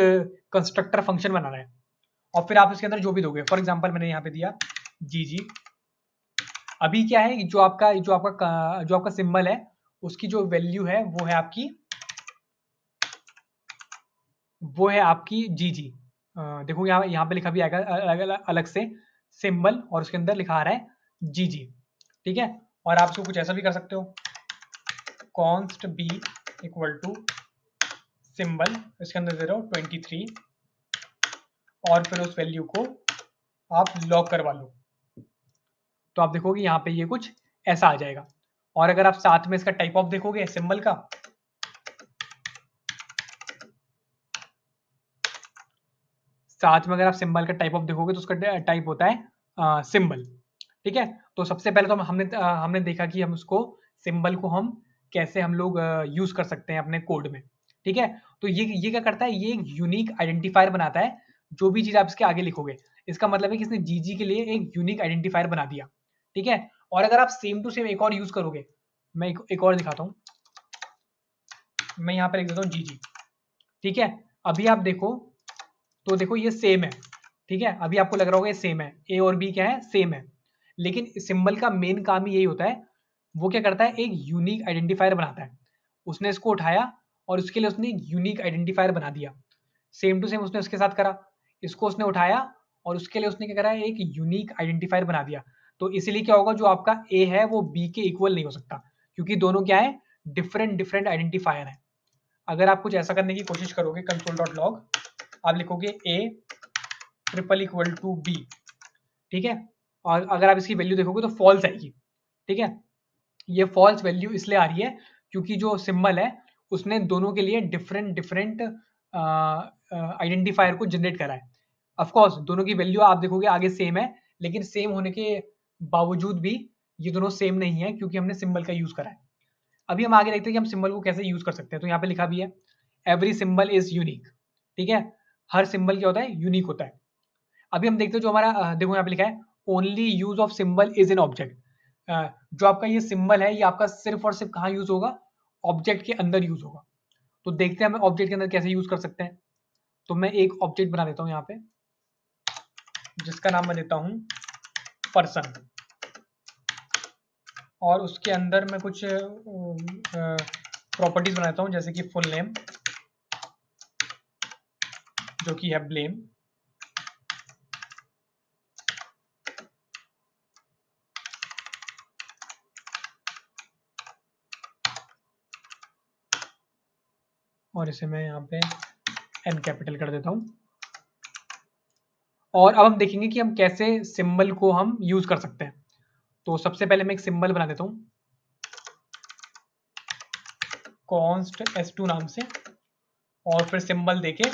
कंस्ट्रक्टर फंक्शन बनाना है और फिर आप इसके अंदर जो भी दोगे। फॉर एग्जाम्पल मैंने यहाँ पे दिया जी। अभी क्या है जो आपका सिंबल है उसकी जो वैल्यू है वो है आपकी जी। देखो यहाँ पे लिखा भी आएगा अलग से सिंबल और उसके अंदर लिखा आ रहा है जी, ठीक है। और आप इसको कुछ ऐसा भी कर सकते हो, const b equal to symbol, इसके अंदर दे रहा हूँ 23 और फिर उस वैल्यू को आप लॉक करवा लो। तो आप देखोगे यहाँ पे ये कुछ ऐसा आ जाएगा। और अगर आप साथ में इसका टाइप ऑफ देखोगे सिंबल का, साथ में अगर आप सिंबल का टाइप ऑफ देखोगे तो उसका टाइप होता है सिंबल। ठीक है, तो सबसे पहले तो हमने देखा कि हम उसको सिंबल को हम कैसे हम लोग यूज कर सकते हैं अपने कोड में। ठीक है, तो ये क्या करता है, ये एक यूनिक आइडेंटिफायर बनाता है। जो भी चीज आप इसके आगे लिखोगे, इसका मतलब है कि इसने जीजी के लिए एक यूनिक आइडेंटिफायर बना दिया। ठीक है, और अगर आप सेम टू सेम एक और यूज करोगे, मैं एक और दिखाता हूँ, मैं यहाँ पर लिख देता हूँ जीजी। ठीक है, अभी आप देखो तो देखो ये सेम है। ठीक है, अभी आपको लग रहा होगा ये सेम है, ए और बी क्या है, सेम है। लेकिन सिंबल का मेन काम ही यही होता है, वो क्या करता है, एक यूनिक आइडेंटिफायर बनाता है। उसने इसको उठाया और उसके लिए उसने एक यूनिक आइडेंटिफायर बना दिया। सेम टू सेम उसने उसके साथ करा, इसको उसने उठाया और उसके लिए उसने क्या करा, एक यूनिक आइडेंटिफायर बना दिया। तो इसीलिए क्या होगा, जो आपका ए है वो बी के इक्वल नहीं हो सकता, क्योंकि दोनों क्या है, डिफरेंट डिफरेंट आइडेंटिफायर है। अगर आप कुछ ऐसा करने की कोशिश करोगे, console.log आप लिखोगे a triple equal to b, ठीक है, और अगर आप इसकी वैल्यू देखोगे तो फॉल्स आएगी। ठीक है, ये फॉल्स वैल्यू इसलिए आ रही है क्योंकि जो सिंबल है उसने दोनों के लिए डिफरेंट डिफरेंट आइडेंटिफायर को जनरेट करा है। ऑफकोर्स दोनों की वैल्यू आप देखोगे आगे सेम है, लेकिन सेम होने के बावजूद भी ये दोनों सेम नहीं है क्योंकि हमने सिंबल का यूज करा है। अभी हम आगे देखते हैं कि हम सिंबल को कैसे यूज कर सकते हैं। तो यहाँ पे लिखा भी है एवरी सिंबल इज यूनिक। ठीक है, हर सिंबल क्या होता है, यूनिक होता है। अभी हम देखते हैं जो हमारा देखो यहाँ पे लिखा है only use of symbol is in object. जो आपका ये सिंबल है ये आपका सिर्फ और सिर्फ कहाँ यूज होगा, ऑब्जेक्ट के अंदर यूज होगा। तो देखते हैं हम ऑब्जेक्ट के अंदर कैसे यूज कर सकते हैं। तो मैं एक ऑब्जेक्ट बना देता हूँ यहाँ पे, जिसका नाम मैं देता हूँ पर्सन, और उसके अंदर मैं कुछ प्रॉपर्टीज बनाता हूँ, जैसे कि फुल नेम जो कि है ब्लेम, और इसे मैं यहाँ पे एन कैपिटल कर देता हूँ। और अब हम देखेंगे कि हम कैसे सिंबल को हम यूज कर सकते हैं। तो सबसे पहले मैं एक सिंबल बना देता हूँ कॉन्स्ट s2 नाम से, और फिर सिंबल देके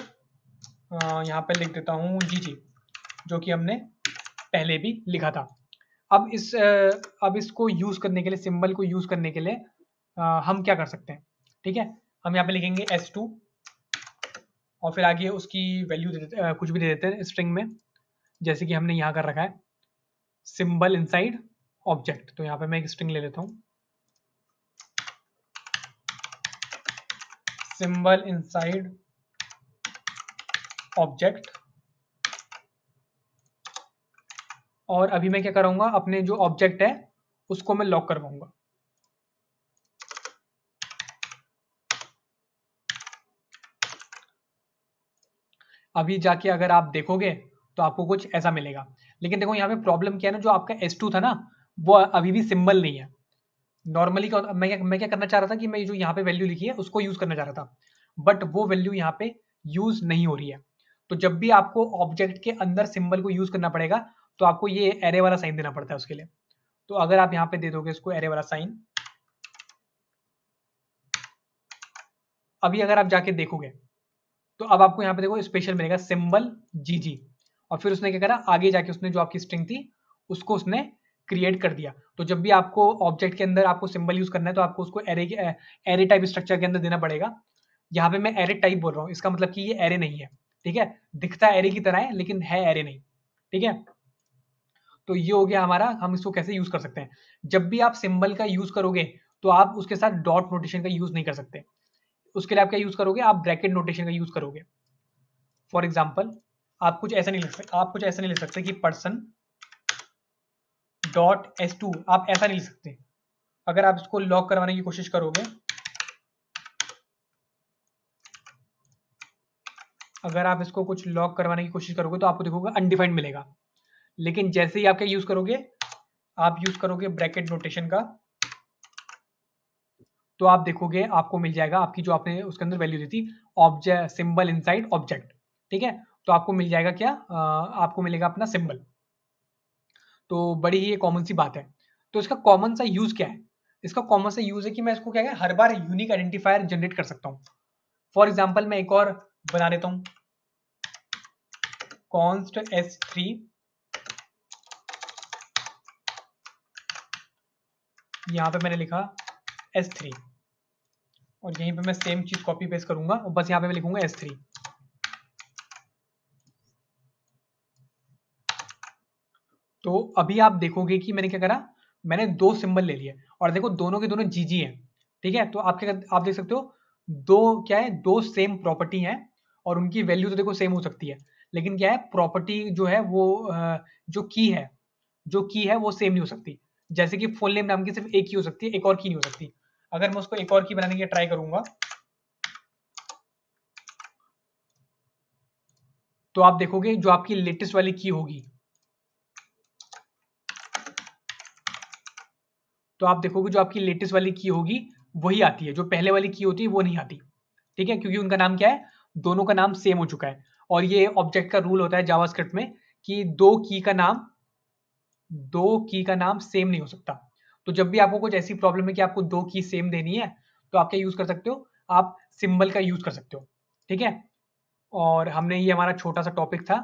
यहाँ पे लिख देता हूँ जीजी, जो कि हमने पहले भी लिखा था। अब इसको यूज करने के लिए, सिंबल को यूज करने के लिए हम क्या कर सकते हैं। ठीक है, हम यहाँ पे लिखेंगे s2 और फिर आगे उसकी वैल्यू दे देते कुछ भी दे देते हैं स्ट्रिंग में, जैसे कि हमने यहाँ कर रखा है सिंबल इनसाइड ऑब्जेक्ट। तो यहाँ पे मैं एक स्ट्रिंग ले लेता हूँ, सिंबल इनसाइड ऑब्जेक्ट। और अभी मैं क्या करूँगा, अपने जो ऑब्जेक्ट है उसको मैं लॉक करवाऊंगा। अभी जाके अगर आप देखोगे तो आपको कुछ ऐसा मिलेगा। लेकिन देखो यहाँ पे प्रॉब्लम क्या है ना, जो आपका S2 था ना वो अभी भी सिंबल नहीं है। नॉर्मली क्या मैं क्या करना चाह रहा था कि मैं जो यहाँ पे वैल्यू लिखी है उसको यूज करना चाह रहा था, बट वो वैल्यू यहाँ पे यूज नहीं हो रही है। तो जब भी आपको ऑब्जेक्ट के अंदर सिंबल को यूज करना पड़ेगा तो आपको ये एरे वाला साइन देना पड़ता है उसके लिए। तो अगर आप यहाँ पे दे दोगे इसको एरे वाला साइन, अभी अगर आप जाके देखोगे तो अब आपको यहाँ पे देखो स्पेशल मिलेगा सिंबल जीजी, और फिर उसने क्या करा, आगे जाके उसने जो आपकी स्ट्रिंग थी उसको उसने क्रिएट कर दिया। तो जब भी आपको ऑब्जेक्ट के अंदर आपको सिंबल यूज करना है तो आपको उसको एरे टाइप स्ट्रक्चर के अंदर देना पड़ेगा। यहाँ पे मैं एरे टाइप बोल रहा हूँ, इसका मतलब कि ये एरे नहीं है। ठीक है, दिखता एरे की तरह है लेकिन है एरे नहीं। ठीक है, तो ये हो गया हमारा, हम इसको कैसे यूज कर सकते हैं। जब भी आप सिंबल का यूज करोगे तो आप उसके साथ डॉट नोटेशन का यूज नहीं कर सकते। उसके लिए आप क्या यूज करोगे, आप ब्रैकेट नोटेशन का यूज करोगे। फॉर एग्जाम्पल आप कुछ ऐसा नहीं लिख सकते कि पर्सन डॉट s2, आप ऐसा नहीं लिख सकते। अगर आप इसको लॉक करवाने की कोशिश करोगे, अगर आप इसको कुछ लॉक करवाने की कोशिश करोगे तो आपको देखोगे अनडिफाइंड मिलेगा। लेकिन जैसे ही आप क्या यूज करोगे, आप यूज करोगे ब्रैकेट नोटेशन का, तो आप देखोगे आपको मिल जाएगा आपकी जो आपने उसके अंदर वैल्यू दी थी ऑब्जेक्ट, सिंबल इनसाइड ऑब्जेक्ट। ठीक है, तो आपको मिल जाएगा क्या, आपको मिलेगा अपना सिंबल। तो बड़ी ही कॉमन सी बात है। तो इसका कॉमन सा यूज क्या है, इसका कॉमन सा यूज है कि मैं इसको क्या है हर बार यूनिक आइडेंटिफायर जनरेट कर सकता हूँ। फॉर एग्जाम्पल मैं एक और बना देता हूँ कॉन्स्ट S3 यहाँ पे मैंने लिखा S3 और यहीं पे मैं सेम चीज कॉपी पेस्ट करूंगा और बस यहाँ पे मैं लिखूंगा S3। तो अभी आप देखोगे कि मैंने क्या करा, मैंने दो सिंबल ले लिए और देखो दोनों के दोनों जीजी हैं, ठीक है। तो आप देख सकते हो दो क्या है, दो सेम प्रॉपर्टी हैं और उनकी वैल्यू तो देखो सेम हो सकती है, लेकिन क्या है प्रॉपर्टी जो है वो जो की है वो सेम नहीं हो सकती। जैसे कि फुल नेम नाम की सिर्फ एक ही हो सकती है, एक और की नहीं हो सकती। अगर मैं उसको एक और की बनाने की ट्राई करूंगा तो आप देखोगे जो आपकी लेटेस्ट वाली की होगी, तो आप देखोगे जो आपकी लेटेस्ट वाली की होगी वही आती है, जो पहले वाली की होती है वो नहीं आती, ठीक है, क्योंकि उनका नाम क्या है, दोनों का नाम सेम हो चुका है। और ये ऑब्जेक्ट का रूल होता है जावास्क्रिप्ट में कि दो की का नाम सेम नहीं हो सकता। तो जब भी आपको कुछ ऐसी प्रॉब्लम है कि आपको दो की सेम देनी है तो आप क्या यूज कर सकते हो, आप सिंबल का यूज कर सकते हो, ठीक है। और हमने ये हमारा छोटा सा टॉपिक था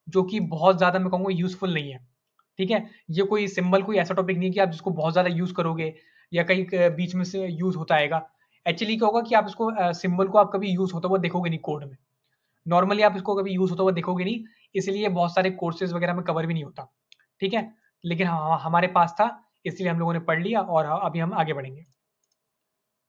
जो कि बहुत ज्यादा मैं कहूँगा यूजफुल नहीं है, ठीक है। ये कोई सिंबल कोई ऐसा टॉपिक नहीं है कि आप जिसको बहुत ज्यादा यूज करोगे या कहीं बीच में से यूज होता आएगा। एक्चुअली क्या होगा कि आप इसको सिंबल को आप कभी यूज होता हुआ देखोगे नहीं कोड में, नॉर्मली आप इसको कभी यूज होता हुआ देखोगे नहीं, इसलिए बहुत सारे कोर्सेज वगैरह में कवर भी नहीं होता, ठीक है। लेकिन हाँ हमारे पास था इसलिए हम लोगों ने पढ़ लिया और अभी हम आगे बढ़ेंगे।